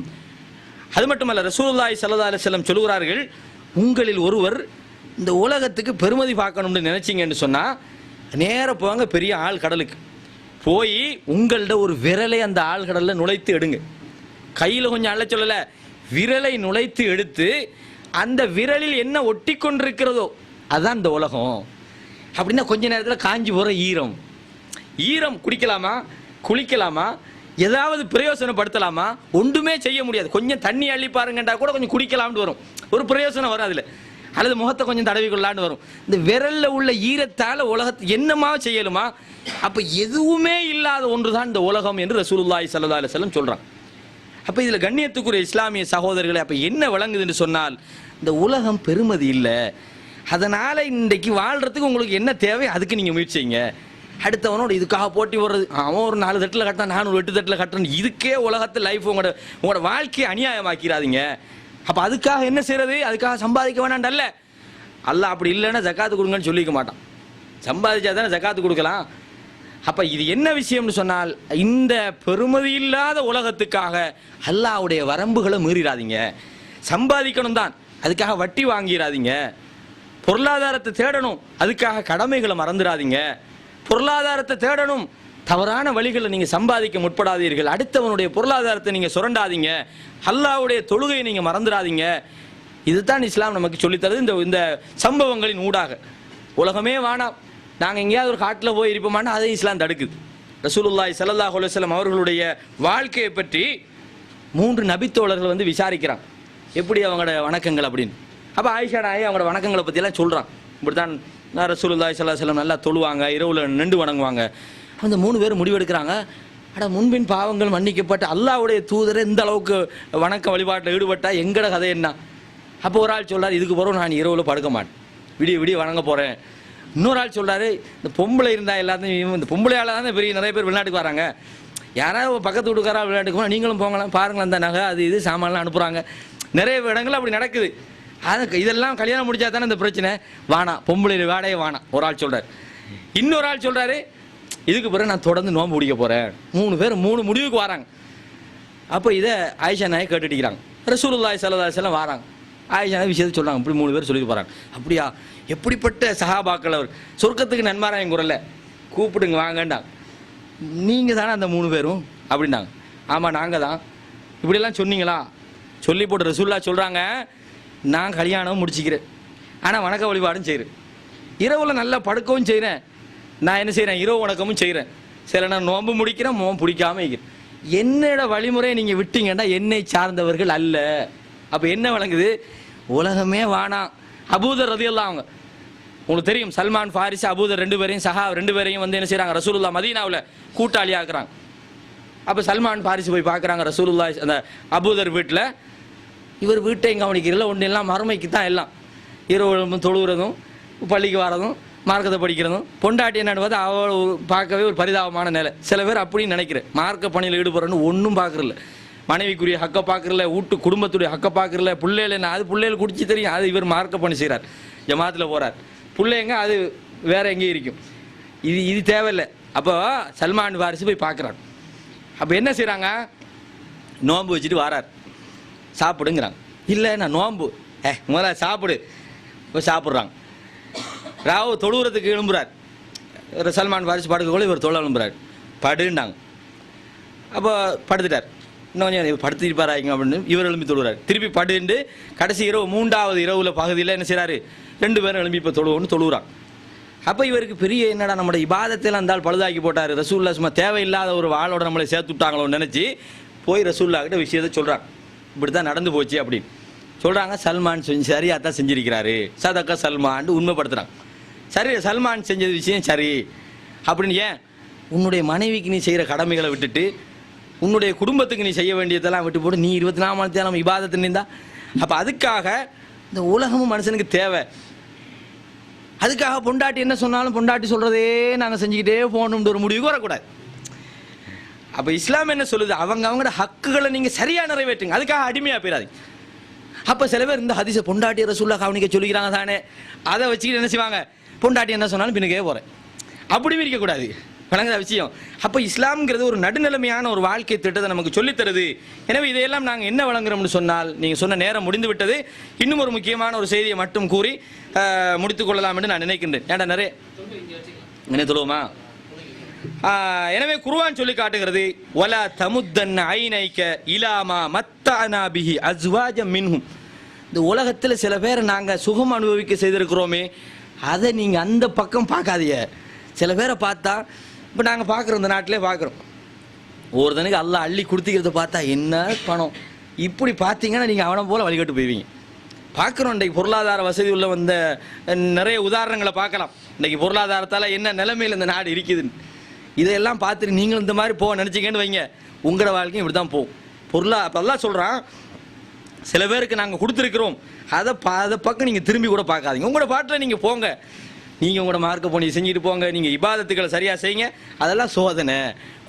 அது மட்டுமல்ல, ரசூலுல்லாஹி ஸல்லல்லாஹு அலைஹி வஸல்லம் சொல்கிறார்கள், உங்களில் ஒருவர் இந்த உலகத்துக்கு பெருமதி பார்க்கணும்னு நினைச்சிங்கன்னு சொன்னால் நேராக போவாங்க பெரிய ஆழ்கடலுக்கு போய் உங்கள்கிட்ட ஒரு விரலை அந்த ஆழ்கடலில் நுழைத்து எடுங்க. கையில் கொஞ்சம் அள்ள சொல்லலை, விரலை நுழைத்து எடுத்து அந்த விரலில் என்ன ஒட்டி கொண்டிருக்கிறதோ அதுதான் இந்த உலகம். அப்படின்னா கொஞ்ச நேரத்தில் காஞ்சி போகிற ஈரம் குடிக்கலாமா, குளிக்கலாமா, ஏதாவது பிரயோசனப்படுத்தலாமா, ஒன்றுமே செய்ய முடியாது. கொஞ்சம் தண்ணி அள்ளி பாருங்கண்டா கூட கொஞ்சம் குடிக்கலாம்னு வரும், ஒரு பிரயோசனம் வரும் அதில், அல்லது முகத்தை கொஞ்சம் தடவி கொள்ளலான்னு வரும். இந்த விரலில் உள்ள ஈரத்தால் உலகத்தை என்னமா செய்யலுமா? அப்போ எதுவுமே இல்லாத ஒன்று தான் இந்த உலகம் என்று ரசூலுல்லாஹி ஸல்லல்லாஹு அலைஹி வஸல்லம் சொல்கிறாங்க. அப்போ இதில் கண்ணியத்துக்குரிய இஸ்லாமிய சகோதரர்களை, அப்போ என்ன விளங்குதுன்னு சொன்னால், இந்த உலகம் பெருமதி இல்லை. அதனால் இன்றைக்கு வாழ்கிறதுக்கு உங்களுக்கு என்ன தேவை அதுக்கு நீங்கள் முயற்சி செய்யுங்க. அடுத்தவனோட இதுக்காக போட்டி வர்றது, அவன் ஒரு 4 தட்டில் கட்டான், நான் ஒரு 8 தட்டில் கட்டுறேன், இதுக்கே உலகத்தில் லைஃப் உங்களோட வாழ்க்கையை அநியாயமாக்கிறாதீங்க. அப்போ அதுக்காக என்ன செய்கிறது? அதுக்காக சம்பாதிக்க வேணாண்டல்ல. அல்லாஹ் அப்படி இல்லைன்னா ஜக்காத்து கொடுங்கன்னு சொல்லிக்க மாட்டான். சம்பாதிச்சா தானே ஜக்காத்து கொடுக்கலாம். அப்போ இது என்ன விஷயம்னு சொன்னால், இந்த பெருமதி இல்லாத உலகத்துக்காக அல்லாஹ்வுடைய வரம்புகளை மீறிடாதீங்க. சம்பாதிக்கணும் தான், அதுக்காக வட்டி வாங்கிடாதீங்க. பொருளாதாரத்தை தேடணும், அதுக்காக கடமைகளை மறந்துடாதீங்க. பொருளாதாரத்தை தேடணும், தவறான வழிகளை நீங்கள் சம்பாதிக்க முற்படாதீர்கள். அடுத்தவனுடைய பொருளாதாரத்தை நீங்கள் சுரண்டாதீங்க. அல்லாஹ்வுடைய தொழுகையை நீங்கள் மறந்துடாதீங்க. இதுதான் இஸ்லாம் நமக்கு சொல்லித்தருது. இந்த சம்பவங்களின் ஊடாக உலகமே வேணாம், நாங்கள் எங்கேயாவது ஒரு காட்டில் போய் இருப்போமானா அதை இஸ்லாம் தடுக்குது. ரசூலுல்லாஹி ஸல்லல்லாஹு அலைஹி வஸல்லம் அவர்களுடைய வாழ்க்கையை பற்றி 3 நபித்தோழர்கள் வந்து விசாரிக்கிறான், எப்படி அவங்களோட வணக்கங்கள் அப்படின்னு. அப்போ ஆயிஷா நாயை அவங்களோட வணக்கங்களை பற்றியெல்லாம் சொல்கிறான். இப்படி தான் ரசூலுல்லாஹி ஸல்லல்லாஹு அலைஹி வஸல்லம் நல்லா தொழுவாங்க, இரவில் நின்று வணங்குவாங்க. அந்த 3 பேர் முடிவெடுக்கிறாங்க, அட முன்பின் பாவங்கள் மன்னிக்கப்பட்ட அல்லாஹ்வுடைய தூதரை இந்த அளவுக்கு வணக்க வழிபாட்டில் ஈடுபட்டால் எங்கட கதை என்ன? அப்போ ஒரு ஆள் சொல்கிறார், இதுக்கு பிறகு நான் இரவில் படுக்க மாட்டேன், விடிய விடிய வணங்க போகிறேன். இன்னொரு ஆள் சொல்கிறாரு, இந்த பொம்பளை இருந்தால் எல்லாத்தையும், இந்த பொம்பளையால் தான் நிறைய பேர் வெளிநாட்டுக்கு வராங்க, யாராவது பக்கத்து வீட்டுக்காரா வெளிநாட்டுக்கு போனால் நீங்களும் போங்கலாம், பாருங்களேன் அந்த நகை அது இது சாமான்லாம் அனுப்புகிறாங்க. நிறைய இடங்கள் அப்படி நடக்குது. அது இதெல்லாம் கல்யாணம் முடிச்சா தானே இந்த பிரச்சனை, வானா பொம்பளை வாடகை வானா ஒரு ஆள் சொல்கிறார். இன்னொரு ஆள் சொல்கிறாரு, இதுக்கு பிறகு நான் தொடர்ந்து நோன்பு முடிக்க போகிறேன். 3 பேர் 3 முடிவுக்கு வராங்க. அப்போ இதை ஆயிஷா நாயை கேட்டுட்டிக்கிறாங்க. ரசூலுல்லாஹி ஸல்லல்லாஹு அலைஹி வஸல்லம் வராங்க, ஆயிஷா நாயை விஷயத்தை சொல்கிறாங்க. இப்படி 3 பேர் சொல்லிட்டு போகிறாங்க. அப்படியா, எப்படிப்பட்ட சஹாபாக்கள் அவர், சொர்க்கத்துக்கு நன்மாராயம் குரல்ல கூப்பிடுங்க வாங்கண்டாங்க. நீங்கள் தானே அந்த 3 பேரும் அப்படின்னாங்க. ஆமாம் நாங்கள் தான். இப்படியெல்லாம் சொன்னீங்களா? சொல்லி போட்டு ரசூலுல்லாஹ் சொல்கிறாங்க, நான் கல்யாணம் முடிச்சுக்கிறேன், ஆனால் வணக்க வழிபாடும் செய்கிறேன், இரவில் நல்லா படுக்கவும் செய்கிறேன், நான் என்ன செய்கிறேன் இரவு வணக்கமும் செய்கிறேன், சில நான் நோன்பு முடிக்கிறேன், நோன்பு பிடிக்காமல் இருக்கிறேன். என்னோட வழிமுறையை நீங்கள் விட்டீங்கன்னா என்னை சார்ந்தவர்கள் அல்ல. அப்போ என்ன வழங்குது? உலகமே வானாம். அபூதர் ரலியல்லாஹு அவங்க உங்களுக்கு தெரியும், சல்மான் ஃபாரிஸ் அபூதர் 2 பேரையும் வந்து என்ன செய்கிறாங்க, ரசூலுல்லாஹ் மதீனாவில் கூட்டாளி ஆக்குறாங்க. அப்போ சல்மான் ஃபாரிஸ் போய் பார்க்குறாங்க ரசூலுல்லாஹ் அந்த அபூதர் வீட்டில். இவர் வீட்டையும் கவனிக்கிறதில்ல, ஒன்று எல்லாம் மறுமைக்கு தான் எல்லாம், இரவு தொழுகிறதும் பள்ளிக்கு வரதும் மார்க்கத்தை படிக்கிறதும். பொண்டாட்டி என்னன்னு பார்த்தா அவள் பார்க்கவே ஒரு பரிதாபமான நிலை. சில பேர் அப்படின்னு நினைக்கிறேன், மார்க்க பணியில் ஈடுபடுறன்னு ஒன்றும் பார்க்குறதில்ல, மனைவிக்குரிய ஹக்கை பார்க்குறல, வீட்டு குடும்பத்துடைய ஹக்கை பார்க்குறல, பிள்ளைகள் என்ன அது பிள்ளைகள் குடிச்சு தெரியும், அது இவர் மார்க்க பணி செய்கிறார், ஜமாத்தில் போகிறார், பிள்ளைங்க அது வேற எங்கேயும் இருக்கும். இது தேவையில்லை. அப்போ சல்மான் வாரிசு போய் பார்க்குறாங்க. அப்போ என்ன செய்கிறாங்க, நோன்பு வச்சுட்டு வரார், சாப்பிடுங்கிறாங்க. இல்லை நான் நோன்பு, முதல்ல சாப்பிடு. இப்போ சாப்பிட்றாங்க. ராவு தொழுகிறதுக்கு எழும்புறார். சல்மான் வாரிசு படுக்கக்குள்ள இவர் தொழ எழும்புறார், படுன்னாங்க. அப்போ படுத்துட்டார். இன்னும் கொஞ்சம் படுத்திருப்பாராங்க அப்படின்னு இவர் எழும்பி தொழுகிறார். திருப்பி படுண்டு கடைசி இரவு 3வது இரவில் பகுதியில் என்ன செய்கிறாரு, 2 பேரும் எழும்பி இப்போ தொழுவோன்னு தொழுகிறான். அப்போ இவருக்கு பெரிய என்னடா நம்மளோட இபாதத்தில் அந்த ஆள் பழுதாக்கி போட்டார், ரசூலுல்லாஹ் சும்மா தேவையில்லாத ஒரு வாளோட நம்மளை சேர்த்து விட்டாங்களோன்னு நினச்சி போய் ரசூலுல்லாஹ் கிட்ட விஷயத்தை சொல்கிறாங்க. இப்படி தான் நடந்து போச்சு அப்படின்னு சொல்கிறாங்க. சல்மான் சரியாக தான் செஞ்சிருக்கிறாரு, சதக்கா சல்மான் உண்மைப்படுத்துகிறாங்க. சரி சல்மான் செஞ்சது விஷயம் சரி அப்படின்னு. ஏன் உன்னுடைய மனைவிக்கு நீ செய்கிற கடமைகளை விட்டுட்டு உன்னுடைய குடும்பத்துக்கு நீ செய்ய வேண்டியதெல்லாம் விட்டு போட்டு நீ 24 மணி நேரம் இபாதத்து நின்றா, அப்போ அதுக்காக இந்த உலகமும் மனுஷனுக்கு தேவை. அதுக்காக பொண்டாட்டி என்ன சொன்னாலும் பொண்டாட்டி சொல்கிறதே நாங்கள் செஞ்சுக்கிட்டே போகணும்னு ஒரு முடிவுக்கு வரக்கூடாது. அப்போ இஸ்லாம் என்ன சொல்லுது, அவங்களோட ஹக்குகளை நீங்கள் சரியாக நிறைவேற்றுங்க, அதுக்காக அடிமையாக போயிடாதீங்க. அப்போ சில பேர் இந்த ஹதீஸை பொண்டாட்டி ரசூலுல்லாஹ் கவனிக்க சொல்லிக்கிறாங்க தானே, அதை வச்சுக்கிட்டு என்ன செய்வாங்க, பொண்டாட்டி என்ன சொன்னாலும் பின்னுக்கே போகிறேன், அப்படி இருக்கக்கூடாது. வழங்குற விஷயம். அப்போ இஸ்லாம்ங்கிறது ஒரு நடுநிலைமையான ஒரு வாழ்க்கை திட்டத்தை நமக்கு சொல்லித்தருது. எனவே இதையெல்லாம் நாங்கள் என்ன வழங்குறோம்னு சொன்னால், நீங்கள் சொன்ன நேரம் முடிந்து விட்டது. இன்னும் ஒரு முக்கியமான ஒரு செய்தியை மட்டும் கூறி முடித்துக் கொள்ளலாம் என்று நான் நினைக்கின்றேன். ஏன்டா நிறைய என்ன சொல்லுவோமா? எனவே குர்ஆன் சொல்லி காட்டுகிறது, வலா தமுத்தன் ஐனைக இலாமா மத்தஅனா பிஹி அஸ்வாஜம் மின்ஹும். இந்த உலகத்தில் சில பேரை நாங்கள் சுகம் அனுபவிக்க செய்திருக்கிறோமே, அதை நீங்கள் அந்த பக்கம் பார்க்காதீங்க. சில பேரை பார்த்தா இப்போ நாங்கள் பார்க்குறோம், இந்த நாட்டிலே பார்க்குறோம், ஒருத்தனுக்கு அல்லாஹ் அள்ளி கொடுத்துக்கிறத பார்த்தா என்ன பணம், இப்படி பார்த்தீங்கன்னா நீங்கள் அவனை போல் வழிகட்டு போய்வீங்க. பார்க்குறோம், இன்றைக்கு பொருளாதார வசதி உள்ள வந்த நிறைய உதாரணங்களை பார்க்கலாம். இன்றைக்கி பொருளாதாரத்தால் என்ன நிலைமையில் இந்த நாடு இருக்குதுன்னு இதையெல்லாம் பார்த்துட்டு நீங்களும் இந்த மாதிரி போக நினச்சிங்கன்னு வைங்க, உங்களோட வாழ்க்கையும் இப்படி தான் போகும். அப்போ அல்லாஹ் சொல்கிறான், சில பேருக்கு நாங்கள் கொடுத்துருக்கிறோம், அதை பக்கம் நீங்கள் திரும்பி கூட பார்க்காதீங்க. உங்களோட பாட்டில் நீங்கள் போங்க, நீங்கள் உங்களோட மார்க்க போனி செஞ்சுட்டு போங்க, நீங்கள் இபாதத்துக்களை சரியாக செய்யுங்க. அதெல்லாம் சோதனை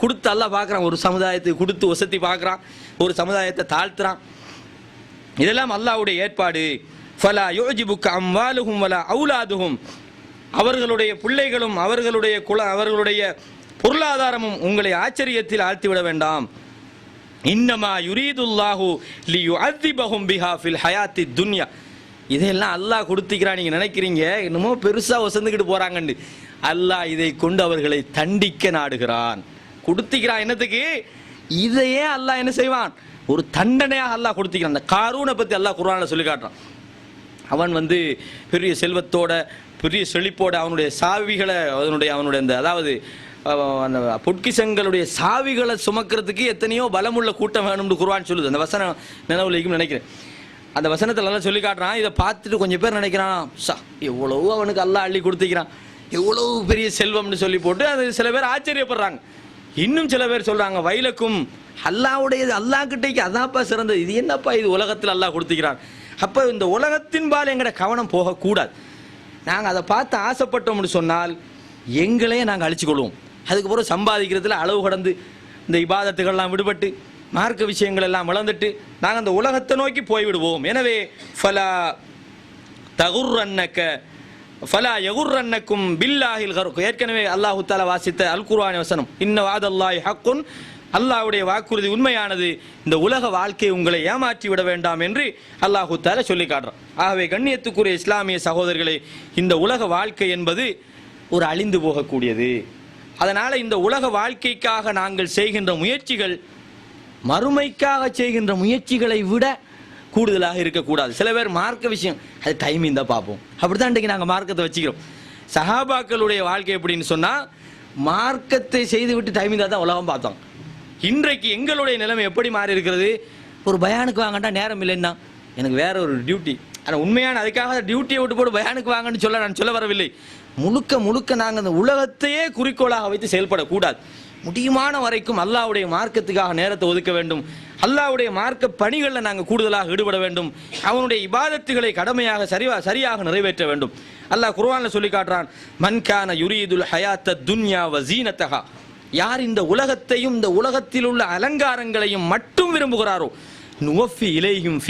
கொடுத்து எல்லாம் பார்க்குறான். ஒரு சமுதாயத்துக்கு கொடுத்து வசதி பார்க்குறான், ஒரு சமுதாயத்தை தாழ்த்துறான். இதெல்லாம் அல்லாஹ்வுடைய ஏற்பாடு. ஃபலா யுஜிபுக அம்வாலுஹும் வலா அவுலாதுஹும், அவர்களுடைய பிள்ளைகளும் அவர்களுடைய பொருளாதாரமும் உங்களை ஆச்சரியத்தில் ஆழ்த்திவிட வேண்டாம். இன்னமா யுரீதுல்லாஹு லியுஅذிபஹும் பிஹா ஃபில் ஹயாத்தி துன்யா. இதெல்லாம் அல்லாஹ் கொடுத்துக்கிறான். நீங்கள் நினைக்கிறீங்க என்னமோ பெருசாக வசந்துக்கிட்டு போகிறாங்கன்னு. அல்லாஹ் இதை கொண்டு அவர்களை தண்டிக்க நாடுகிறான். கொடுத்துக்கிறான் என்னத்துக்கு? இதையே அல்லாஹ் என்ன செய்வான்? ஒரு தண்டனையாக அல்லாஹ் கொடுத்துக்கிறான். அந்த காரூனை பற்றி அல்லாஹ் குர்ஆனில் சொல்லி காட்டுறான். அவன் பெரிய செல்வத்தோட பெரிய செழிப்போட அவனுடைய சாவிகளை அவனுடைய அந்த அதாவது அந்த பொற்கிசங்களுடைய சாவிகளை சுமக்கிறதுக்கு எத்தனையோ பலமுள்ள கூட்டம் வேணும்னு குர்ஆன் சொல்லுது. அந்த வசனம் நினைவுலைக்கும் நினைக்கிறேன். அந்த வசனத்தில் எல்லாம் சொல்லி காட்டுறான். இதை பார்த்துட்டு கொஞ்சம் பேர் நினைக்கிறான், எவ்வளவு அவனுக்கு அல்லாஹ் அள்ளி கொடுத்துக்கிறான், எவ்வளவு பெரிய செல்வம்னு சொல்லி போட்டு அது சில பேர் ஆச்சரியப்படுறாங்க. இன்னும் சில பேர் சொல்றாங்க, வயலுக்கும் அல்லாஹ்வுடையது, அல்லாஹ் கிட்டேக்கு அதான்ப்பா சிறந்தது, இது என்னப்பா இது உலகத்தில் அல்லாஹ் கொடுத்துக்கிறான். அப்போ இந்த உலகத்தின்பால் எங்கட கவனம் போகக்கூடாது. நாங்கள் அதை பார்த்து ஆசைப்பட்டோம்னு சொன்னால் எங்களையே நாங்கள் அழிச்சுக்கொள்வோம். அதுக்கப்புறம் சம்பாதிக்கிறதுல அளவு கடந்து இந்த இபாதத்துகள்லாம் விடுபட்டு மார்க்க விஷயங்கள் எல்லாம் வளர்ந்துட்டு நாங்கள் அந்த உலகத்தை நோக்கி போய்விடுவோம். எனவே ஃபலா தகுர்ரன்னக ஃபலா யகுர்ரன்னக்கும் பில்லாஹில் கர்க். ஏற்கனவே அல்லாஹு தஆலா வாசித்த அல் குர்ஆன் வசனம், இன்ன வஅதல்லாஹி ஹக்குன், அல்லாஹ்வுடைய வாக்குறுதி உண்மையானது, இந்த உலக வாழ்க்கையை உங்களை ஏமாற்றி விட வேண்டாம் என்று அல்லாஹு தஆலா சொல்லி காட்டுறான். ஆகவே கண்ணியத்துக்குரிய இஸ்லாமிய சகோதரர்களே, இந்த உலக வாழ்க்கை என்பது ஒரு அழிந்து போகக்கூடியது. அதனால் இந்த உலக வாழ்க்கைக்காக நாங்கள் செய்கின்ற முயற்சிகள் மறுமைக்காக செய்கின்ற முயற்சிகளை விட கூடுதலாக இருக்கக்கூடாது. சில பேர் மார்க்க விஷயம் அது டைமிங் தான் பார்ப்போம், அப்படித்தான் இன்றைக்கு நாங்கள் மார்க்கத்தை வச்சுக்கிறோம். சஹாபாக்களுடைய வாழ்க்கை எப்படின்னு சொன்னால் மார்க்கத்தை செய்துவிட்டு டைமிங் தான் உலகம் பார்த்தோம். இன்றைக்கு எங்களுடைய நிலைமை எப்படி மாறி இருக்கிறது? ஒரு பயானுக்கு வாங்கட்டா நேரம் இல்லைன்னா எனக்கு வேற ஒரு டியூட்டி. ஆனால் உண்மையான அதுக்காக டியூட்டியை விட்டு போட்டு பயானுக்கு வாங்கன்னு நான் சொல்ல வரவில்லை. முழுக்க நாங்கள் அந்த உலகத்தையே குறிக்கோளாக வைத்து செயல்படக்கூடாது. முடியுமான வரைக்கும் அல்லாஹ்வுடைய மார்க்கத்துக்காக நேரத்தை ஒதுக்க வேண்டும். அல்லாஹ்வுடைய மார்க்க பணிகளில் நாங்கள் கூடுதலாக ஈடுபட வேண்டும். அவனுடைய இபாதத்துகளை கடமையாக சரியாக நிறைவேற்ற வேண்டும். அல்லாஹ் குர்ஆனில் சொல்லி காட்டுறான், மன் கான யுரீதுல் ஹயாத்த துன்யா வ ஸீனத்தஹா. யார் இந்த உலகத்தையும் இந்த உலகத்தில் உள்ள அலங்காரங்களையும் மட்டும் விரும்புகிறாரோ, நுவஃபி இலைஹிம்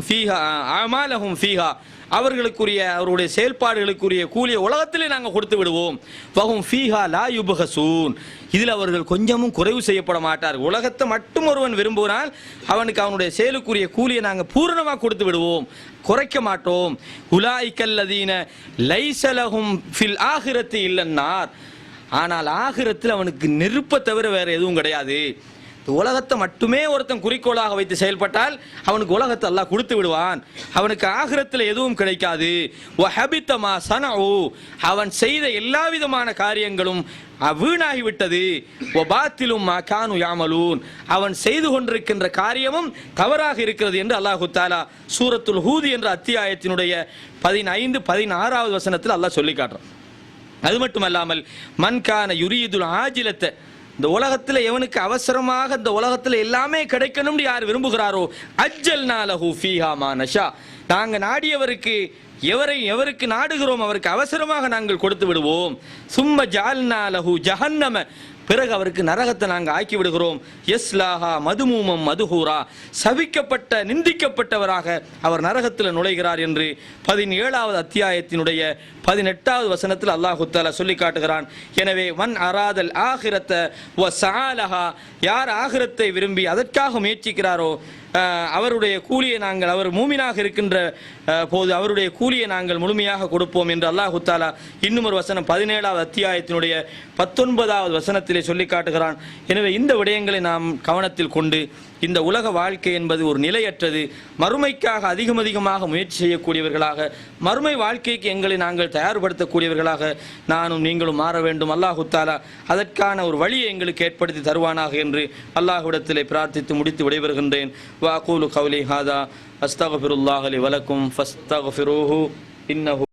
ஃபீஹா அமாலஹும் ஃபீஹா, அவருடைய செயல்பாடுகளுக்குரிய கூலிய உலகத்திலே நாங்கள் கொடுத்து விடுவோம். வஹும் ஃபீஹா லா யுப்ஹஸூன், இதில் அவர்கள் கொஞ்சமும் குறைவு செய்யப்பட மாட்டார்கள். உலகத்தை மட்டும் ஒருவன் விரும்புகிறால் அவனுக்கு அவனுடைய செயலுக்குரிய கூலியை நாங்கள் பூரணமாக கொடுத்து விடுவோம், குறைக்க மாட்டோம். உலாயிக்கல்லதீன லைஸ லஹும் ஃபில் ஆகிரத்தி இல்லன்னார், ஆனால் ஆகிரத்தில் அவனுக்கு நெருப்பை தவிர வேற எதுவும் கிடையாது. உலகத்தை மட்டுமே ஒருத்தன் குறிக்கோளாக வைத்து செயல்பட்டால் அவனுக்கு உலகத்தை அல்லாஹ் கொடுத்து விடுவான், அவனுக்கு ஆகிரத்தில் எதுவும் கிடைக்காது. வஹபித்தமா சனஉ, அவன் செய்த எல்லா விதமான காரியங்களும் வீணாகிவிட்டது. வபாத்திலும் மா கானு யாமலூன், அவன் செய்து கொண்டிருக்கின்ற காரியமும் தவறாக இருக்கிறது என்று அல்லாஹு தஆலா சூரத்துல் ஹூத் என்ற அத்தியாயத்தினுடைய 15-16 வசனத்தில் அல்லாஹ் சொல்லி காட்டுறான். அது மட்டுமல்லாமல் மன் கான யுரீதுல் ஆஜிலத்தை, இந்த உலகத்தில் எவனுக்கு அவசரமாக இந்த உலகத்தில் எல்லாமே கிடைக்கணும்னு யார் விரும்புகிறாரோ, அஜ்ஜல்னா லஹு ஃபீஹா மா நஷா, நாங்கள் நாடியவருக்கு எவருக்கு நாடுகிறோம் அவருக்கு அவசரமாக நாங்கள் கொடுத்து விடுவோம். சும்ம ஜஅல்னா லஹு ஜஹன்னம, பிறகு அவருக்கு நரகத்தை நாங்கள் ஆக்கி விடுகிறோம். யஸ்லாஹா மதுமூமம் மதுஹூரா, சபிக்கப்பட்ட நிந்திக்கப்பட்டவராக அவர் நரகத்தில் நுழைகிறார் என்று 17வது அத்தியாயத்தினுடைய 18வது வசனத்தில் அல்லாஹு தஆலா சொல்லி காட்டுகிறான். எனவே மன் அராதல் ஆகிரத்த வ ஸஆலஹா, யார் ஆகிரத்தை விரும்பி அதற்காக முயற்சிக்கிறாரோ அவருடைய கூலியை நாங்கள், அவர் மூமினாக இருக்கின்ற போது அவருடைய கூலியை நாங்கள் முழுமையாக கொடுப்போம் என்று அல்லாஹு தஆலா இன்னும் ஒரு வசனம் 17வது அத்தியாயத்தினுடைய 19வது வசனத்திலே சொல்லி காட்டுகிறான். எனவே இந்த விடயங்களை நாம் கவனத்தில் கொண்டு இந்த உலக வாழ்க்கை என்பது ஒரு நிலையற்றது, மறுமைக்காக அதிகமாக முயற்சி செய்யக்கூடியவர்களாக, மறுமை வாழ்க்கைக்கு எங்களை நாங்கள் தயார்படுத்தக்கூடியவர்களாக நானும் நீங்களும் மாற வேண்டும். அல்லாஹு தஆலா அதற்கான ஒரு வழியை எங்களுக்கு ஏற்படுத்தி தருவானாக என்று அல்லாஹ்விடத்திலே பிரார்த்தித்து முடித்து விடைபெறுகின்றேன். வஅகூலு கௌலி ஹாதா அஸ்தக்ஃபிருல்லாஹ லி வலக்கும் ஃபஸ்தக்ஃபிரூஹு இன்னஹு